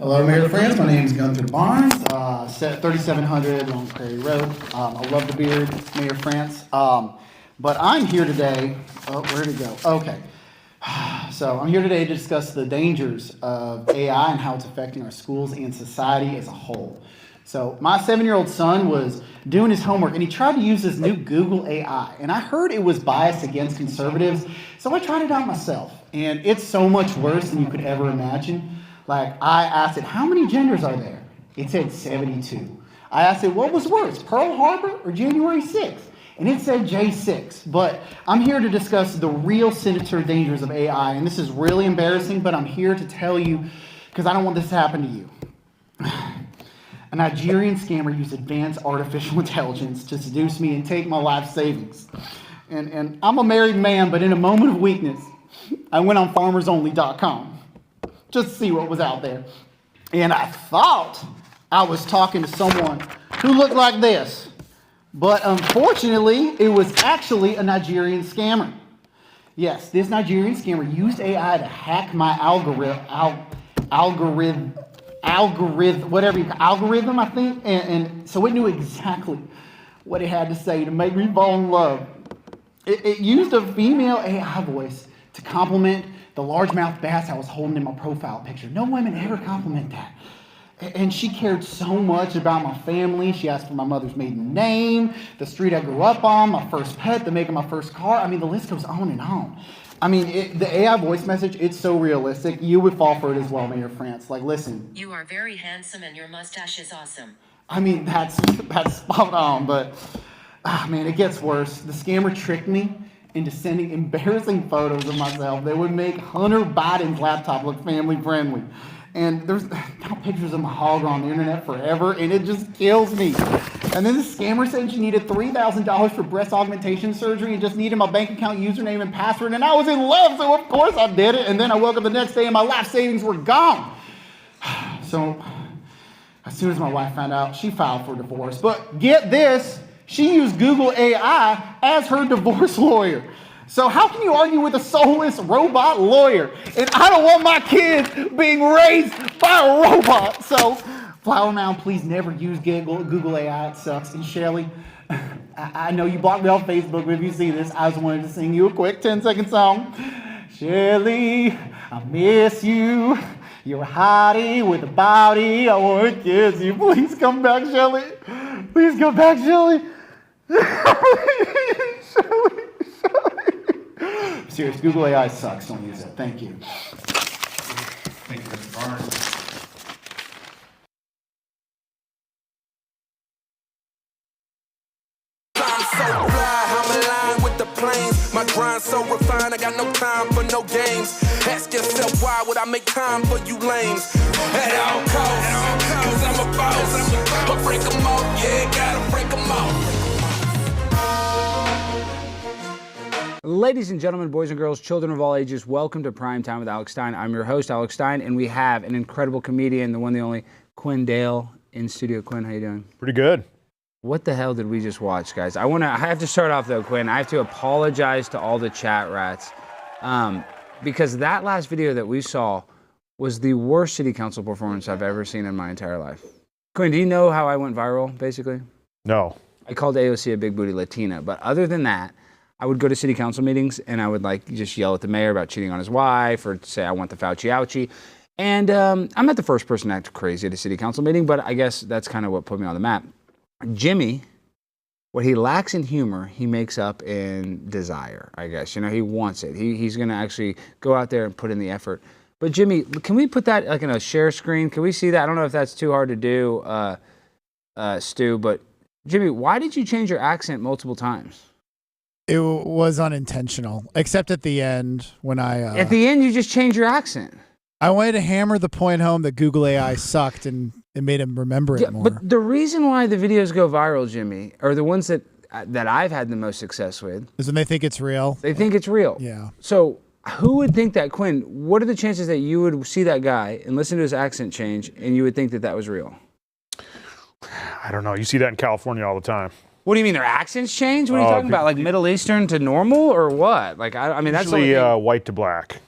Hello, Mayor friends. My name is Gunther Barnes, set 3700 Long Prairie Road. I love the beard, Mayor France. But I'm here today. Oh, where'd it go? Okay. So I'm here today to discuss the dangers of AI and how it's affecting our schools and society as a whole. So my 7-year-old son was doing his homework and he tried to use this new Google AI. And I heard it was biased against conservatives. So I tried it out myself. And it's so much worse than you could ever imagine. Like, I asked it, how many genders are there? It said 72. I asked it, what was worse, Pearl Harbor or January 6th? And it said J6. But I'm here to discuss the real sinister dangers of AI. And this is really embarrassing, but I'm here to tell you, because I don't want this to happen to you. A Nigerian scammer used advanced artificial intelligence to seduce me and take my life savings. And I'm a married man, but in a moment of weakness, I went on farmersonly.com. just to see what was out there. And I thought I was talking to someone who looked like this. But unfortunately, it was actually a Nigerian scammer. Yes, this Nigerian scammer used AI to hack my algorithm, I think. And so it knew exactly what it had to say to make me fall in love. It used a female AI voice to compliment the largemouth bass I was holding in my profile picture. No women ever compliment that. And she cared so much about my family. She asked for my mother's maiden name, the street I grew up on, my first pet, the make of my first car. I mean, the list goes on and on. I mean, the AI voice message, it's so realistic. You would fall for it as well, Mayor France. Like, listen. You are very handsome and your mustache is awesome. I mean, that's spot on, but, man, it gets worse. The scammer tricked me into sending embarrassing photos of myself that would make Hunter Biden's laptop look family friendly. And there's now pictures of my hog on the internet forever, and it just kills me. And then the scammer said she needed $3,000 for breast augmentation surgery and just needed my bank account username and password, and I was in love, so of course I did it. And then I woke up the next day and my life savings were gone. So as soon as my wife found out, she filed for divorce. But get this, she used Google AI as her divorce lawyer. So how can you argue with a soulless robot lawyer? And I don't want my kids being raised by a robot. So Flower Mound, please never use Google AI. It sucks. And Shelly, I know you blocked me off Facebook, but if you see this, I just wanted to sing you a quick 10-second song. Shelly, I miss you. You're a hottie with a body. I want to kiss you. Please come back, Shelly. Please come back, Shelly. Serious, Google AI sucks. Don't use it. Thank you. Thank you, Mr. Barnes. I'm so fly, I'm aligned with the planes. My grind so refined, I got no time for no games. Ask yourself, why would I make time for you lames? At all costs, cause I'm a boss. But break them off, yeah, gotta break them off. Ladies and gentlemen, boys and girls, children of all ages, welcome to Prime Time with Alex Stein. I'm your host, Alex Stein, and we have an incredible comedian, the one, the only, Quinn Dale in studio. Quinn, how you doing? Pretty good. What the hell did we just watch, guys? I have to start off though, Quinn. I have to apologize to all the chat rats because that last video that we saw was the worst city council performance I've ever seen in my entire life. Quinn, do you know how I went viral, basically? No. I called AOC a big booty Latina, but other than that, I would go to city council meetings and I would like just yell at the mayor about cheating on his wife or say I want the Fauci ouchie. And I'm not the first person to act crazy at a city council meeting, but I guess that's kind of what put me on the map. Jimmy, what he lacks in humor, he makes up in desire, I guess. You know, he wants it. He's going to actually go out there and put in the effort. But Jimmy, can we put that like in a share screen? Can we see that? I don't know if that's too hard to do, Stu, but Jimmy, why did you change your accent multiple times? It was unintentional, except at the end when At the end, you just changed your accent. I wanted to hammer the point home that Google AI sucked, and it made him remember it more. But the reason why the videos go viral, Jimmy, or the ones that I've had the most success with, is when they think it's real. They think it's real. Yeah. So who would think that, Quinn? What are the chances that you would see that guy and listen to his accent change, and you would think that that was real? I don't know. You see that in California all the time. What do you mean their accents change? What are you talking about? Like Middle Eastern to normal or what? Like I mean that's usually white to black.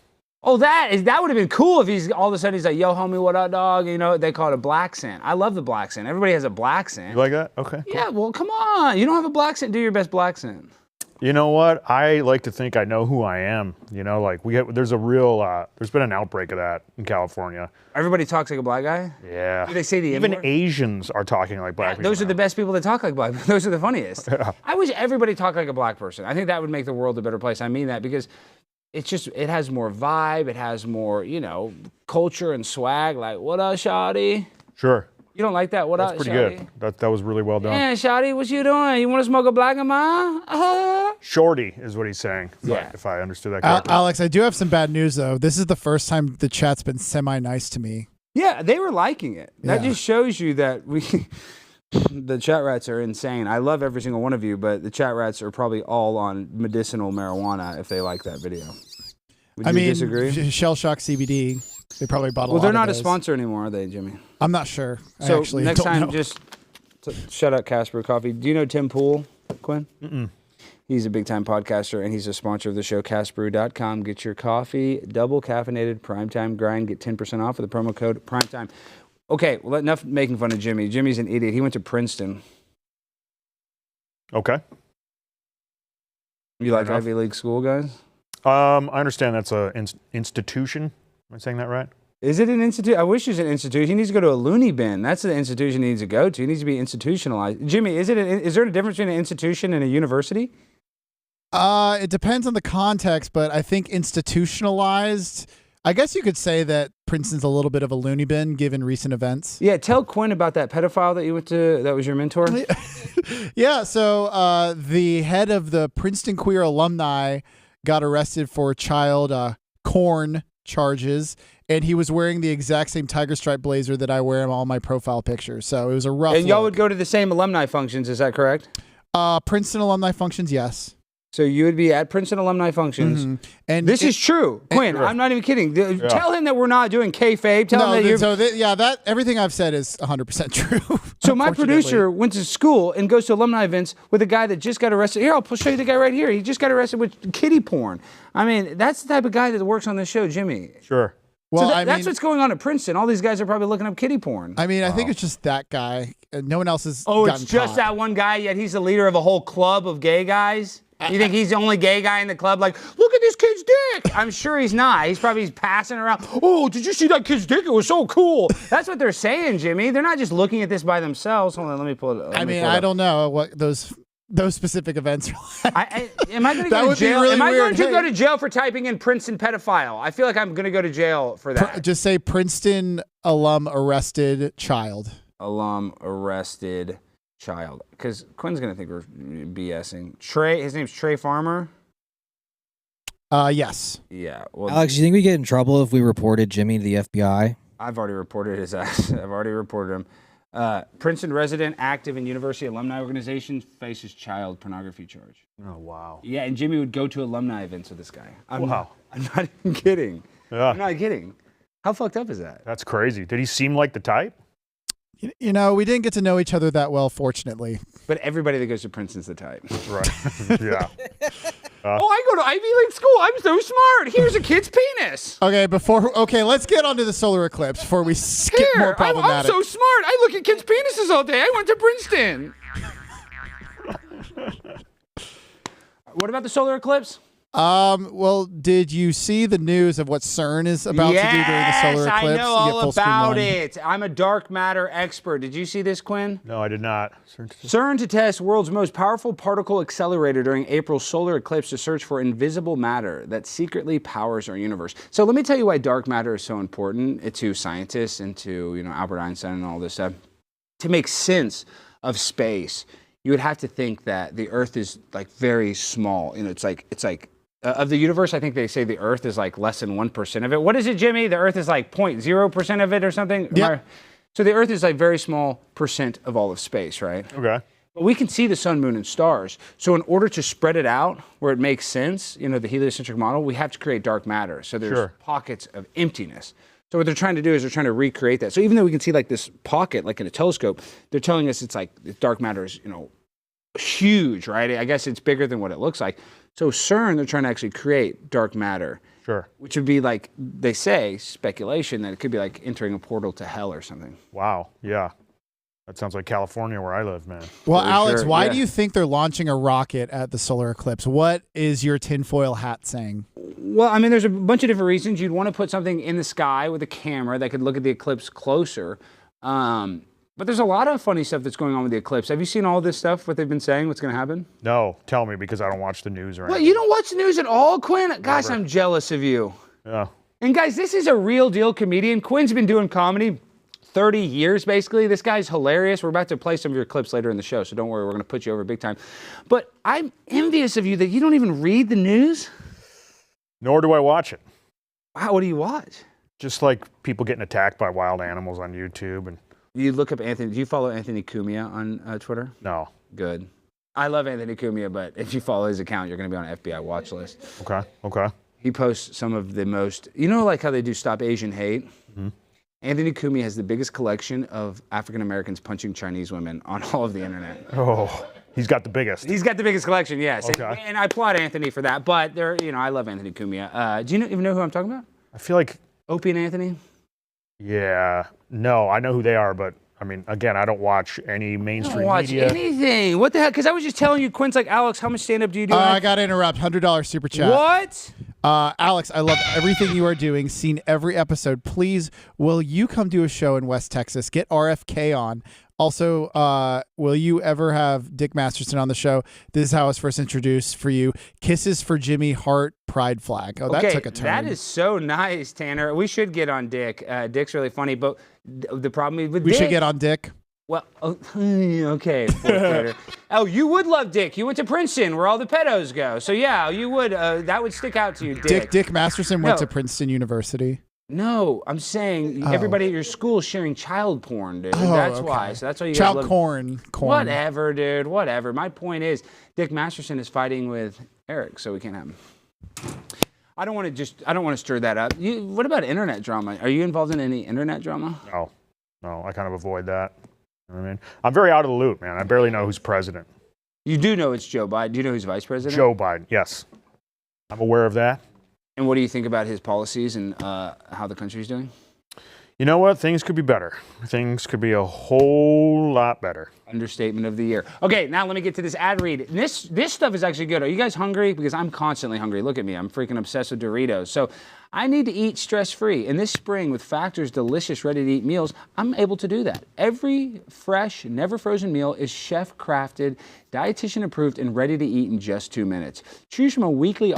Oh, that would have been cool if he's all of a sudden he's like, yo, homie, what up, dog? You know, they call it a black scent. I love the black scent. Everybody has a black scent. You like that? Okay. Yeah, well, come on. You don't have a black scent. Do your best black scent. You know what? I like to think I know who I am. You know, like there's been an outbreak of that in California. Everybody talks like a black guy? Yeah. Do they say the Even N-word? Asians are talking like black people. Those are the best people that talk like black. Those are the funniest. I wish everybody talked like a black person. I think that would make the world a better place. I mean that because it has more vibe. It has more, culture and swag. Like, what up, shawty? Sure. You don't like that? What That's up, pretty shawty? good. That was really well done. Yeah, shawty, what you doing? You want to smoke a black and ma? Shorty is what he's saying. Yeah. If I understood that correctly. Alex, I do have some bad news though. This is the first time the chat's been semi-nice to me. Yeah, they were liking it. That Yeah. just shows you that the chat rats are insane. I love every single one of you, but the chat rats are probably all on medicinal marijuana if they like that video. Would you disagree? Shell Shock CBD. They probably bought a lot. Well, they're of not a those. sponsor anymore, are they, Jimmy? I'm not sure. I So actually next don't time, know. just shout out Casper Coffee. Do you know Tim Pool, Quinn? Mm-mm. He's a big-time podcaster, and he's a sponsor of the show, castbrew.com. Get your coffee, double caffeinated, primetime grind. Get 10% off with the promo code primetime. Okay, well, enough making fun of Jimmy. Jimmy's an idiot. He went to Princeton. Okay. You like Fair enough. Ivy League school, guys? I understand that's an institution. Am I saying that right? Is it an institute? I wish it was an institution. He needs to go to a loony bin. That's the institution he needs to go to. He needs to be institutionalized. Jimmy, is there a difference between an institution and a university? It depends on the context, but I think institutionalized. I guess you could say that Princeton's a little bit of a loony bin given recent events. Yeah, tell Quinn about that pedophile that you went to. That was your mentor. Yeah, so the head of the Princeton Queer alumni got arrested for child corn charges, and he was wearing the exact same tiger stripe blazer that I wear in all my profile pictures. So it was a rough And y'all would look. go to the same alumni functions. Is that correct? Princeton alumni functions, yes. So you would be at Princeton alumni functions. Mhm. And This is true, Quinn. I'm not even kidding. Tell him that we're not doing kayfabe. Tell him that you're. that everything I've said is 100% true. So my unfortunately. producer went to school and goes to alumni events with a guy that just got arrested. Here, I'll show you the guy right here. He just got arrested with kiddie porn. I mean, that's the type of guy that works on this show, Jimmy. Sure. Well, So I that's mean, what's going on at Princeton. All these guys are probably looking up kiddie porn. I mean, I think it's just that guy. No one else has. Oh, it's gotten just caught. that one guy, yet he's the leader of a whole club of gay guys? You think he's the only gay guy in the club? Like, look at this kid's dick. I'm sure he's not. He's probably passing around. Oh, did you see that kid's dick? It was so cool. That's what they're saying, Jimmy. They're not just looking at this by themselves. Hold on, let me pull it up. I mean, I don't know what those specific events are like. Am I going to That go to would be jail? really Am I going weird. to Hey. go to jail for typing in Princeton pedophile? I feel like I'm going to go to jail for that. Just say Princeton alum arrested child. Alum arrested child. Because Quinn's going to think we're BSing. Trey, his name's Trey Farmer? Yes. Yeah. Well, Alex, do you think we get in trouble if we reported Jimmy to the FBI? I've already reported his ass. I've already reported him. Princeton resident, active in university alumni organization, faces child pornography charge. Oh, wow. Yeah, and Jimmy would go to alumni events with this guy. Wow. I'm not even kidding. Yeah. I'm not kidding. How fucked up is that? That's crazy. Did he seem like the type? You know, we didn't get to know each other that well, fortunately. But everybody that goes to Princeton's the type. Right. Yeah. Oh, I go to Ivy League school. I'm so smart. Here's a kid's penis. Okay, let's get onto the solar eclipse before we get more I'm problematic. so smart. I look at kids' penises all day. I went to Princeton. What about the solar eclipse? Well, did you see the news of what CERN is about to do during the solar eclipse? I know You get all full screen about one. it. I'm a dark matter expert. Did you see this, Quinn? No, I did not. CERN to test world's most powerful particle accelerator during April's solar eclipse to search for invisible matter that secretly powers our universe. So let me tell you why dark matter is so important to scientists and to Albert Einstein and all this stuff. To make sense of space, you would have to think that the Earth is like very small. It's like of the universe, I think they say the Earth is like less than 1% of it. What is it, Jimmy? The Earth is like 0.0% of it or something? Yep. So the Earth is like very small percent of all of space, right? Okay. But we can see the sun, moon, and stars. So in order to spread it out where it makes sense, the heliocentric model, we have to create dark matter. So there's pockets of emptiness. So what they're trying to do is they're trying to recreate that. So even though we can see like this pocket, like in a telescope, they're telling us it's like dark matter is, huge, right? I guess it's bigger than what it looks like. So CERN, they're trying to actually create dark matter. Sure. which would be like, they say, speculation that it could be like entering a portal to hell or something. Wow. Yeah. That sounds like California where I live, man. Well, For Alex, sure, why yeah. do you think they're launching a rocket at the solar eclipse? What is your tinfoil hat saying? Well, I mean, there's a bunch of different reasons. You'd want to put something in the sky with a camera that could look at the eclipse closer. But there's a lot of funny stuff that's going on with the eclipse. Have you seen all this stuff, what they've been saying, what's going to happen? No, tell me because I don't watch the news or What, anything. you don't watch the news at all, Quinn? Gosh, I'm jealous of you. Yeah. And guys, this is a real deal comedian. Quinn's been doing comedy 30 years, basically. This guy's hilarious. We're about to play some of your clips later in the show, so don't worry, we're going to put you over big time. But I'm envious of you that you don't even read the news. Nor do I watch it. Wow, what do you watch? Just like people getting attacked by wild animals on YouTube and You look up Anthony. Do you follow Anthony Cumia on Twitter? no. Good. I love Anthony Cumia, but if you follow his account, you're going to be on an FBI watch list. Okay. He posts some of the most, you know, like how they do Stop Asian Hate? Mm-hmm. Anthony Cumia has the biggest collection of African Americans punching Chinese women on all of the internet. Oh, he's got the biggest. He's got the biggest collection, yes. Okay. And I applaud Anthony for that, but there, you know, I love Anthony Cumia. Do you even know who I'm talking about? I feel like, Opie and Anthony? yeah, no, I know who they are, but I mean, again, I don't watch any I mainstream don't watch media. anything. What the heck? Because I was just telling you, Quinn's like, Alex, how much stand-up do you do? I got to interrupt. $100 super chat. What? Alex, I love everything you are doing. Seen every episode. Please, will you come do a show in West Texas? Get RFK on. Also, will you ever have Dick Masterson on the show? This is how I was first introduced for you. Kisses for Jimmy Hart pride flag. Oh, that took a turn. That is so nice, Tanner. We should get on Dick. Dick's really funny, but the problem with we Dick... should get on Dick. Well, okay, fourth grader. Oh, you would love Dick. You went to Princeton, where all the pedos go. So yeah, you would. That would stick out to you, Dick. Dick Masterson went No. to Princeton University. No, I'm saying everybody at your school is sharing child porn, dude. That's okay. why. So that's why you Child gotta love... corn. Whatever, dude. Whatever. My point is, Dick Masterson is fighting with Eric, so we can't have him. I don't want to stir that up. What about internet drama? Are you involved in any internet drama? No, I kind of avoid that. You know what I mean? I'm very out of the loop, man. I barely know who's president. You do know it's Joe Biden. Do you know who's vice president? Joe Biden, yes. I'm aware of that. And what do you think about his policies and how the country's doing? You know what? Things could be better. Things could be a whole lot better. Understatement of the year. Okay, now let me get to this ad read. This stuff is actually good. Are you guys hungry? Because I'm constantly hungry. Look at me. I'm freaking obsessed with Doritos. So I need to eat stress-free. And this spring, with Factor's delicious, ready-to-eat meals, I'm able to do that. Every fresh, never-frozen meal is chef-crafted, dietitian-approved, and ready to eat in just 2 minutes. Choose from a weekly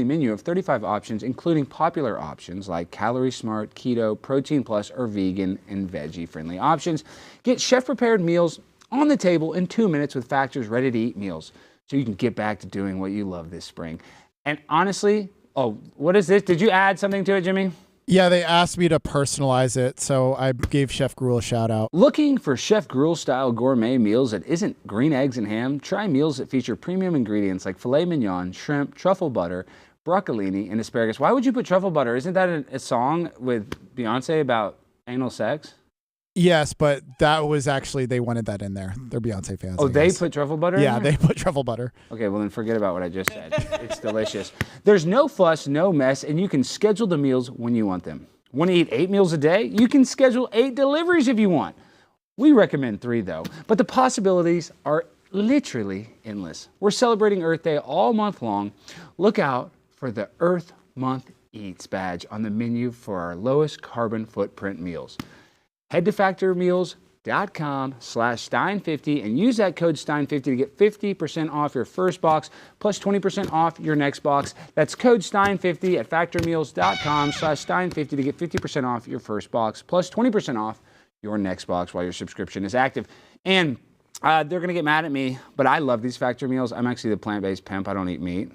menu of 35 options, including popular options like Calorie Smart, Keto, Protein Plus, or vegan and veggie-friendly options. Get chef-prepared meals on the table in 2 minutes with Factor's ready-to-eat meals, so you can get back to doing what you love this spring. And honestly, what is this? Did you add something to it, Jimmy? Yeah, they asked me to personalize it, so I gave Chef Gruel a shout out. Looking for Chef Gruel-style gourmet meals that isn't green eggs and ham? Try meals that feature premium ingredients like filet mignon, shrimp, truffle butter, broccolini, and asparagus. Why would you put truffle butter? Isn't that a song with Beyonce about anal sex? Yes, but that was actually, they wanted that in there. They're Beyonce fans. Oh, I they guess. put truffle butter in Yeah, there? they put truffle butter. Okay, well then forget about what I just said. It's delicious. There's no fuss, no mess, and you can schedule the meals when you want them. Want to eat 8 meals a day? You can schedule 8 deliveries if you want. We recommend 3 though, but the possibilities are literally endless. We're celebrating Earth Day all month long. Look out for the Earth Month Eats badge on the menu for our lowest carbon footprint meals. Head to factormeals.com/Stein50 and use that code Stein50 to get 50% off your first box plus 20% off your next box. That's code Stein50 at factormeals.com/Stein50 to get 50% off your first box plus 20% off your next box while your subscription is active. And they're going to get mad at me, but I love these Factor meals. I'm actually the plant-based pimp. I don't eat meat.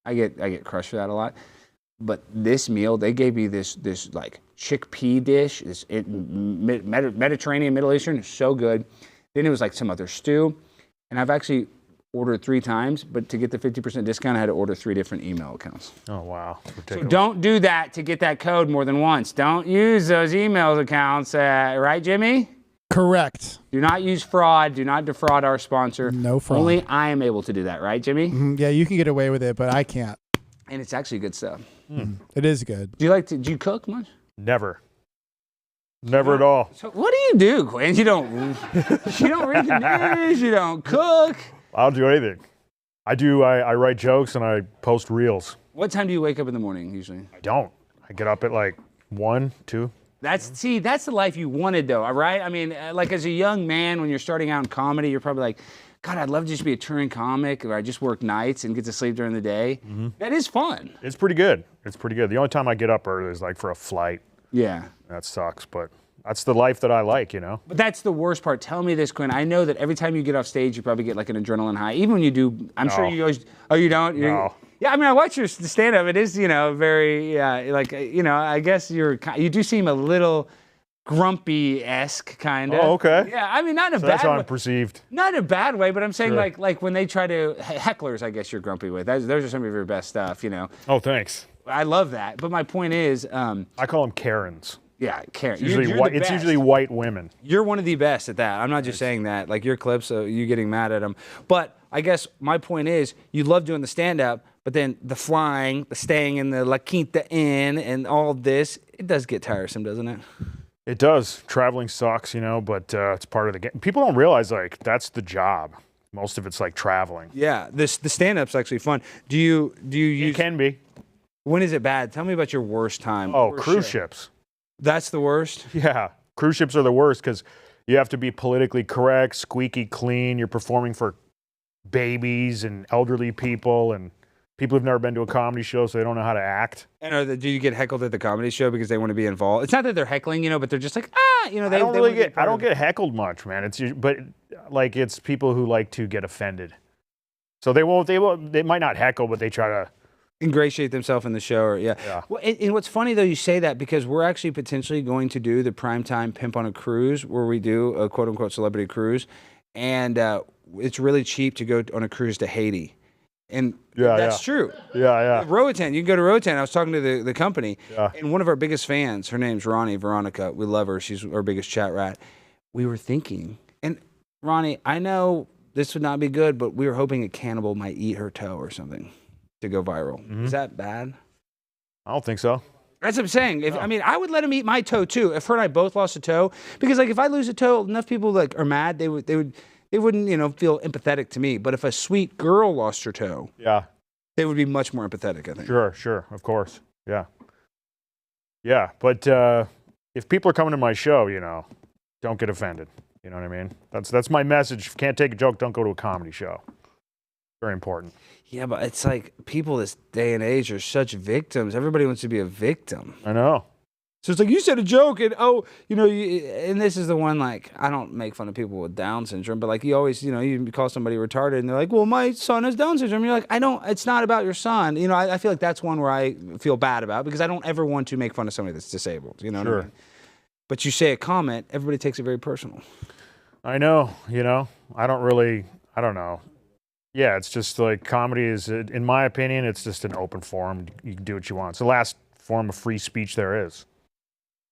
I get crushed for that a lot. But this meal, they gave me this like chickpea dish, Mediterranean, Middle Eastern, so good. Then it was like some other stew. And I've actually ordered 3 times, but to get the 50% discount, I had to order 3 different email accounts. Oh, wow. So Ridiculous. don't do that to get that code more than once. Don't use those email accounts, right, Jimmy? Correct. Do not use fraud. Do not defraud our sponsor. No fraud. Only I am able to do that, right, Jimmy? Yeah, you can get away with it, but I can't. And it's actually good stuff. It is good. Do you cook much? Never at all. So what do you do, Quinn? You don't read the news, you don't cook. I'll do anything. I write jokes and I post reels. What time do you wake up in the morning usually? I don't. I get up at like 1, 2. That's the life you wanted though, right? I mean, like as a young man, when you're starting out in comedy, you're probably like, God, I'd love to just be a touring comic, or I just work nights and get to sleep during the day. That is fun. It's pretty good. The only time I get up early is like for a flight. Yeah. That sucks, but that's the life that I like, you know? But that's the worst part. Tell me this, Quinn. I know that every time you get off stage, you probably get like an adrenaline high. Even when you do, I'm sure you always, oh, you don't? No. Yeah, I mean, I watch your stand-up. It is, very, like, I guess you do seem a little grumpy-esque, kind of. Oh, okay. Yeah, I mean, not in a So bad that's how way. I'm perceived. Not in a bad way, but I'm saying Sure. like when they try to, hecklers, I guess you're grumpy with. Those are some of your best stuff, Oh, thanks. I love that. But my point is, I call them Karens. yeah, Karen. It's usually, you're the it's best. usually white women. You're one of the best at that. I'm not just saying that. Like your clips, you getting mad at them. But I guess my point is, you love doing the stand-up, but then the flying, the staying in the La Quinta Inn, and all this, it does get tiresome, doesn't it? It does. Traveling sucks, but it's part of the game. People don't realize, like, that's the job. Most of it's like traveling. Yeah, the stand-up's actually fun. Do you use? It can be. When is it bad? Tell me about your worst time. Oh, Worst cruise show. ships. That's the worst? Yeah. Cruise ships are the worst because you have to be politically correct, squeaky clean. You're performing for babies and elderly people and people who've never been to a comedy show, so they don't know how to act. And do you get heckled at the comedy show because they want to be involved? It's not that they're heckling, but they're just like, they I don't wanna be I part don't of it. get heckled much, man. It's people who like to get offended. So they might not heckle, but they try to Ingratiate themselves in the show, or Yeah. Well, and what's funny though, you say that because we're actually potentially going to do the primetime Pimp on a Cruise, where we do a quote unquote celebrity cruise, and it's really cheap to go on a cruise to Haiti, and that's true. Yeah. Roatan, you can go to Roatan. I was talking to the company, Yeah. and one of our biggest fans, her name's Ronnie Veronica. We love her. She's our biggest chat rat. We were thinking, and Ronnie, I know this would not be good, but we were hoping a cannibal might eat her toe or something to go viral. Is that bad? I don't think so. That's what I'm saying. I would let him eat my toe too. If her and I both lost a toe, because like if I lose a toe, enough people like are mad. They wouldn't feel empathetic to me. But if a sweet girl lost her toe, Yeah. they would be much more empathetic. I think. Sure, of course. Yeah, but if people are coming to my show, don't get offended. You know what I mean? That's my message. If you can't take a joke, don't go to a comedy show. Very important. Yeah, but it's like people this day and age are such victims. Everybody wants to be a victim. I know. So it's like you said a joke, and and this is the one, like, I don't make fun of people with Down syndrome, but like you always, you call somebody retarded, and they're like, well, my son has Down syndrome. You're like, it's not about your son. I feel like that's one where I feel bad about, because I don't ever want to make fun of somebody that's disabled. You know what I mean? But you say a comment, everybody takes it very personal. I know, I don't know. Yeah, it's just like comedy is, in my opinion, it's just an open forum. You can do what you want. It's the last form of free speech there is.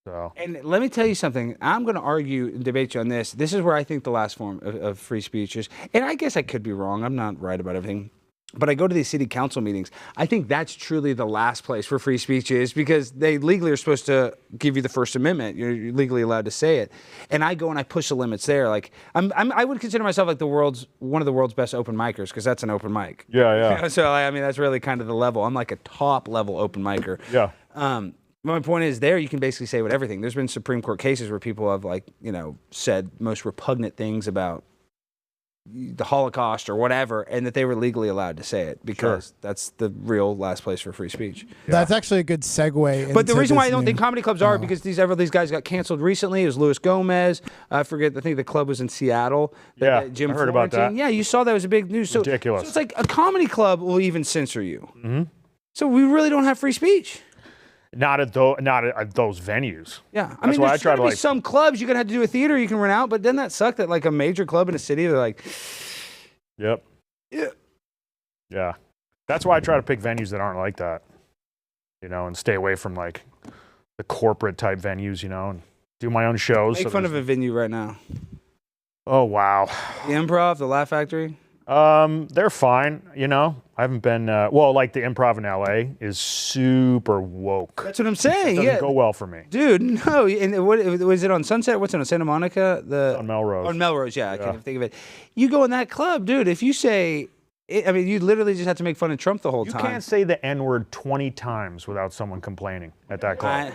So. And let me tell you something. I'm going to argue and debate you on this. This is where I think the last form of free speech is. And I guess I could be wrong. I'm not right about everything. But I go to these city council meetings. I think that's truly the last place where free speech is, because they legally are supposed to give you the First Amendment. You're legally allowed to say it. And I go and I push the limits there. Like I would consider myself like one of the world's best open micers, because that's an open mic. Yeah. So that's really kind of the level. I'm like a top level open micer. Yeah. My point is, there you can basically say everything. There's been Supreme Court cases where people have said most repugnant things about the Holocaust or whatever, and that they were legally allowed to say it, because that's the real last place for free speech. That's actually a good segue. But the into reason why I this don't new- think comedy clubs are, because these guys got canceled recently. It was Luis Gomez. I think the club was in Seattle. Yeah, Jim I heard about Florentine. that. Yeah, you saw that was a big news. So, Ridiculous. So it's like a comedy club will even censor you. Mm-hmm. So we really don't have free speech. Not at those venues. Yeah, That's why I there's try gonna to be some clubs you're gonna have to do a theater you can rent out, but doesn't that suck that like a major club in a city, they're like, Yep. yeah. Yeah. That's why I try to pick venues that aren't like that, and stay away from like the corporate type venues, and do my own shows. Make fun of a venue right now. Oh, wow. The Improv, the Laugh Factory. They're fine. You know, I haven't been. Well, like the Improv in LA is super woke. That's what I'm saying. Doesn't go well for me. Dude, no. And what was it on Sunset? What's it on Santa Monica? On Melrose. On Melrose, yeah. I can't think of it. You go in that club, dude. If you say, I mean, you literally just have to make fun of Trump the whole time. You can't say the N-word 20 times without someone complaining at that club.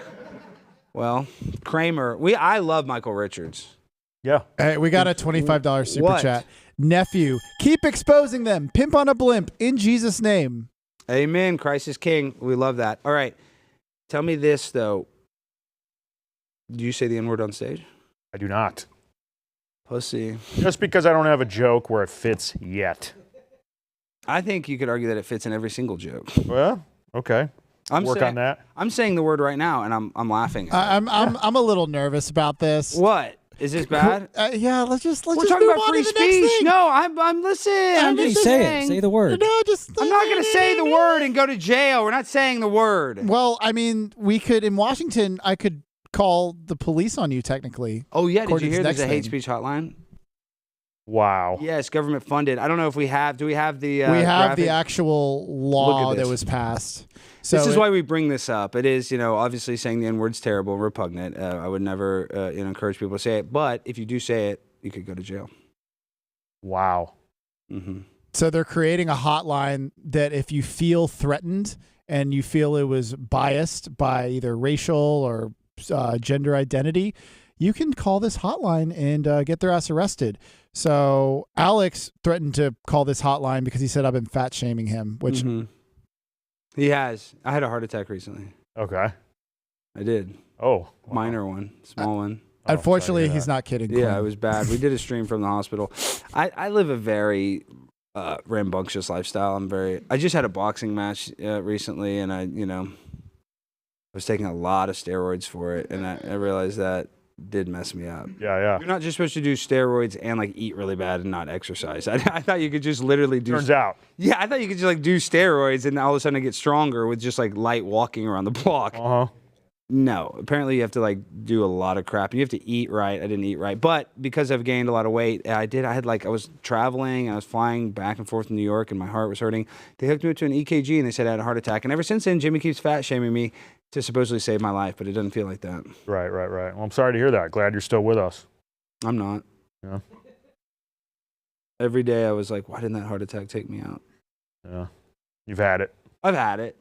Well, Kramer. I love Michael Richards. Yeah. Hey, we got a $25 super What? chat. Nephew, keep exposing them. Pimp on a blimp in Jesus' name. Amen. Christ is King. We love that. All right. Tell me this, though. Do you say the N-word on stage? I do not. Pussy. Just because I don't have a joke where it fits yet. I think you could argue that it fits in every single joke. Well, okay. Work on that. I'm saying the word right now, and I'm laughing. I'm a little nervous about this. What? Is this bad? Yeah, let's just We're move talking on about to free the next speech. thing. No, I'm listening. I'm Hey, just say saying. it. Say the word. No, just. I'm not going to say the word and go to jail. We're not saying the word. Well, I mean, we could in Washington. I could call the police on you technically. Oh yeah, did according you to hear this there's a hate next speech hotline? Wow. Yes, government funded. I don't know if we have. Do we have the? we have the graphic? actual Look law at that this. was passed. So This is why we bring this up. It is, obviously saying the N-word's terrible, repugnant. I would never, encourage people to say it. But if you do say it, you could go to jail. Wow. Mm-hmm. So they're creating a hotline that if you feel threatened and you feel it was biased by either racial or gender identity, you can call this hotline and get their ass arrested. So Alex threatened to call this hotline because he said I've been fat shaming him, which He has. I had a heart attack recently. Okay. I did. Oh. Wow. Minor one, small one. unfortunately sorry to hear he's not kidding. Yeah, Quinn. it was bad. We did a stream from the hospital. I live a very rambunctious lifestyle. I just had a boxing match recently, and I was taking a lot of steroids for it, and I realized that did mess me up. Yeah. You're not just supposed to do steroids and eat really bad and not exercise. I thought you could just literally do. Turns out. Yeah, I thought you could just do steroids and all of a sudden get stronger with just light walking around the block. Uh-huh. No, apparently you have to do a lot of crap. You have to eat right. I didn't eat right, but because I've gained a lot of weight, I was traveling. I was flying back and forth to New York, and my heart was hurting. They hooked me up to an EKG, and they said I had a heart attack. And ever since then, Jimmy keeps fat shaming me to supposedly save my life, but it doesn't feel like that. Right. Well, I'm sorry to hear that. Glad you're still with us. I'm not. Yeah. Every day I was like, why didn't that heart attack take me out? Yeah. You've had it. I've had it.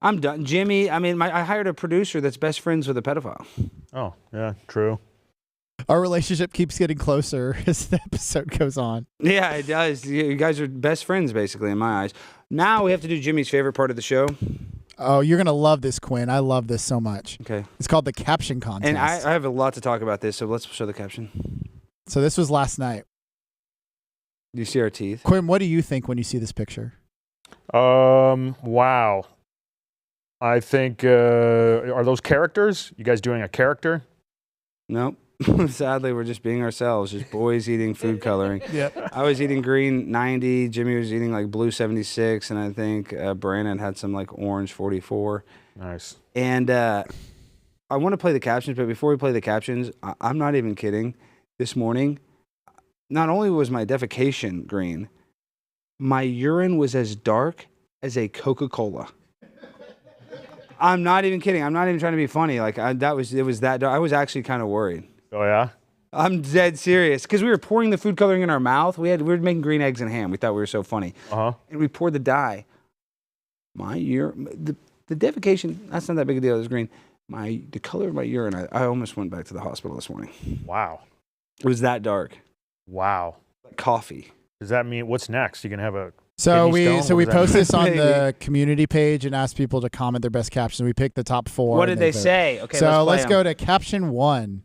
I'm done. Jimmy, I hired a producer that's best friends with a pedophile. Oh, yeah, true. Our relationship keeps getting closer as the episode goes on. Yeah, it does. You guys are best friends, basically, in my eyes. Now we have to do Jimmy's favorite part of the show. Oh, you're gonna love this, Quinn. I love this so much. Okay. It's called the caption contest. And I have a lot to talk about this, so let's show the caption. So this was last night. Do you see our teeth? Quinn, what do you think when you see this picture? Wow. I think, are those characters? You guys doing a character? Nope. Sadly, we're just being ourselves, just boys eating food coloring. Yep. I was eating green 90. Jimmy was eating blue 76, and I think Brandon had some orange 44. Nice. And I want to play the captions, but before we play the captions, I'm not even kidding. This morning, not only was my defecation green, my urine was as dark as a Coca-Cola. I'm not even kidding. I'm not even trying to be funny. It was that dark. I was actually kind of worried. Oh, yeah? I'm dead serious because we were pouring the food coloring in our mouth. We were making green eggs and ham. We thought we were so funny. Uh-huh. And we poured the dye. My urine, the defecation, that's not that big a deal. It was green. The color of my urine, I almost went back to the hospital this morning. Wow. It was that dark. Wow. Like coffee. Does that mean, what's next? You can have a So kidney stone? we What does post that this on Maybe. the community page and ask people to comment their best captions. We picked the top 4. What and did they vote. say? Okay, So let's let's go to caption 1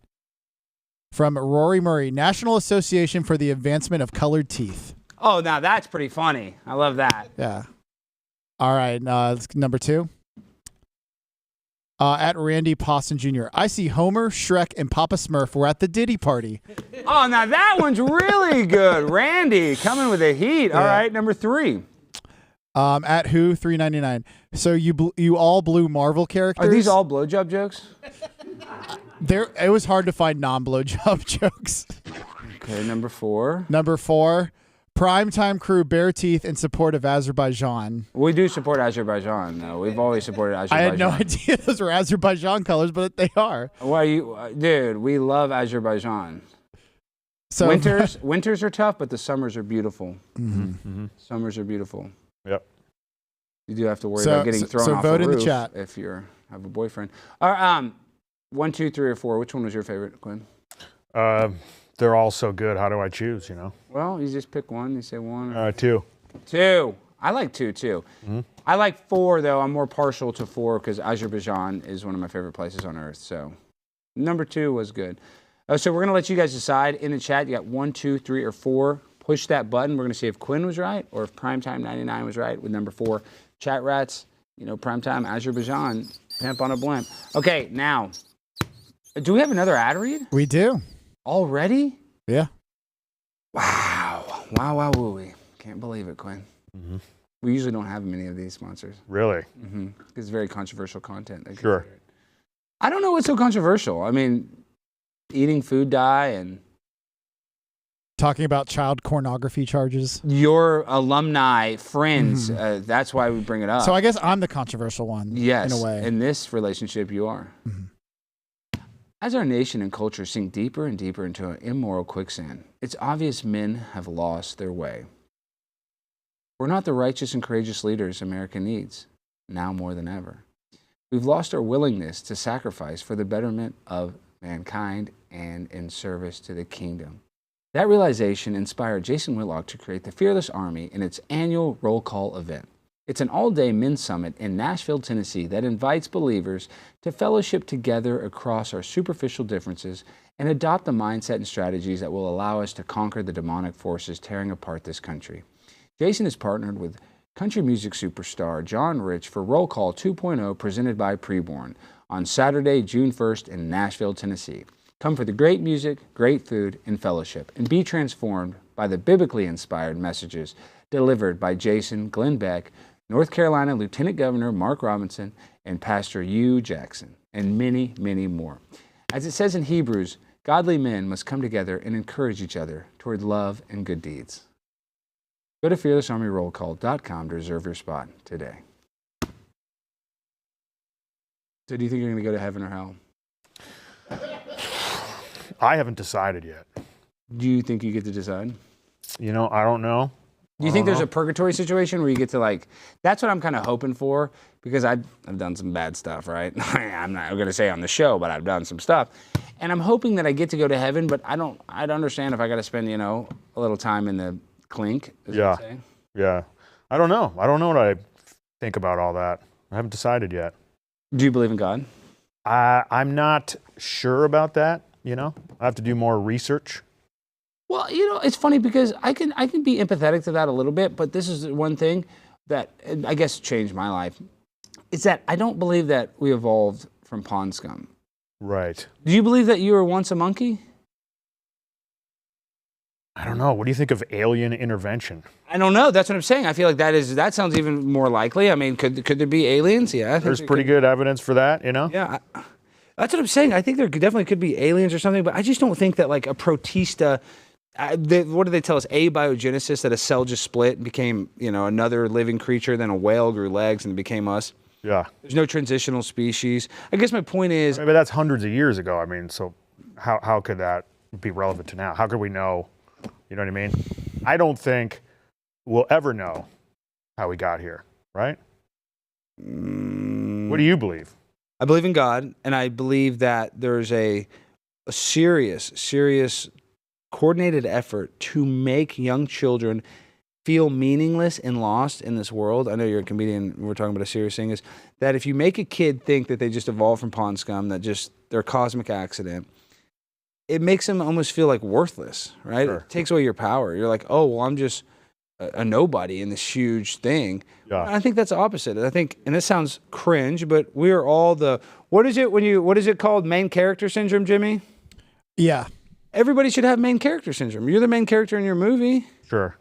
from Rory Murray, National Association for the Advancement of Colored Teeth. Oh, now that's pretty funny. I love that. Yeah. All right. Number 2. At Randy Poston Jr. I see Homer, Shrek, and Papa Smurf were at the Diddy party. Oh, now that one's really good. Randy coming with the heat. All Yeah. right, number 3. At Who 399. So you all blew Marvel characters. Are these all blowjob jokes? It was hard to find non-blowjob jokes. Okay, number 4. Number 4, Primetime crew, bare teeth in support of Azerbaijan. We do support Azerbaijan, though. We've always supported I Azerbaijan. had no idea those were Azerbaijan colors, but they are. Why you, dude? We love Azerbaijan. So Winters are tough, but the summers are beautiful. Summers are beautiful. Yep. You do have to worry about getting thrown off vote a in roof the chat if you have a boyfriend. All right, 1, 2, 3, or 4. Which one was your favorite, Quinn? They're all so good. How do I choose? Well, you just pick one. You say 1. Or 2. 2. I like 2 too. I like 4 though. I'm more partial to 4 because Azerbaijan is one of my favorite places on earth. So number 2 was good. So we're gonna let you guys decide in the chat. You got 1, 2, 3, or 4. Push that button. We're gonna see if Quinn was right or if Primetime 99 was right with number 4. Chat rats. Primetime Azerbaijan. Pimp on a blimp. Okay, now, do we have another ad read we do. already? Yeah. Wow, wooey. Can't believe it, Quinn. We usually don't have many of these sponsors. Really? It's very controversial content. Sure. I don't know what's so controversial. I mean, eating food dye and Talking about child pornography charges. your alumni friends. That's why we bring it up. So I guess I'm the controversial one. Yes, in a way. in this relationship, you are. As our nation and culture sink deeper and deeper into an immoral quicksand, it's obvious men have lost their way. We're not the righteous and courageous leaders America needs, now more than ever. We've lost our willingness to sacrifice for the betterment of mankind and in service to the kingdom. That realization inspired Jason Whitlock to create the Fearless Army in its annual roll call event. It's an all-day men's summit in Nashville, Tennessee that invites believers to fellowship together across our superficial differences and adopt the mindset and strategies that will allow us to conquer the demonic forces tearing apart this country. Jason has partnered with country music superstar John Rich for Roll Call 2.0 presented by Preborn on Saturday, June 1st in Nashville, Tennessee. Come for the great music, great food, and fellowship, and be transformed by the biblically inspired messages delivered by Jason, Glenn Beck, North Carolina Lieutenant Governor Mark Robinson, and Pastor Hugh Jackson, and many, many more. As it says in Hebrews, godly men must come together and encourage each other toward love and good deeds. Go to fearlessarmyrollcall.com to reserve your spot today. So do you think you're going to go to heaven or hell? I haven't decided yet. Do you think you get to decide? I don't know. Do you think there's a purgatory situation where you get to that's what I'm kind of hoping for, because I've done some bad stuff, right? I'm not going to say on the show, but I've done some stuff. And I'm hoping that I get to go to heaven, but I'd understand if I got to spend, a little time in the clink. Yeah. Yeah. I don't know. I don't know what I think about all that. I haven't decided yet. Do you believe in God? I'm not sure about that, I have to do more research. Well, it's funny because I can be empathetic to that a little bit, but this is one thing that I guess changed my life, is that I don't believe that we evolved from pond scum. Right. Do you believe that you were once a monkey? I don't know. What do you think of alien intervention? I don't know. That's what I'm saying. I feel like that sounds even more likely. I mean, could there be aliens? Yeah. There's pretty good evidence for that, Yeah. That's what I'm saying. I think there definitely could be aliens or something, but I just don't think that a protista, what do they tell us? Abiogenesis, that a cell just split and became, another living creature, then a whale grew legs and became us. Yeah. There's no transitional species. I guess my point is... But that's hundreds of years ago. I mean, so how could that be relevant to now? How could we know? You know what I mean? I don't think we'll ever know how we got here, right? What do you believe? I believe in God, and I believe that there's a serious coordinated effort to make young children feel meaningless and lost in this world. I know you're a comedian, we're talking about a serious thing, is that if you make a kid think that they just evolved from pond scum, that just they're a cosmic accident, it makes them almost feel like worthless, right? Sure. It takes away your power. You're like, oh, well, I'm just a nobody in this huge thing. Yeah. I think that's the opposite. I think, and this sounds cringe, but we are all what is it called? Main character syndrome, Jimmy? Yeah. Everybody should have main character syndrome. You're the main character in your movie. Sure.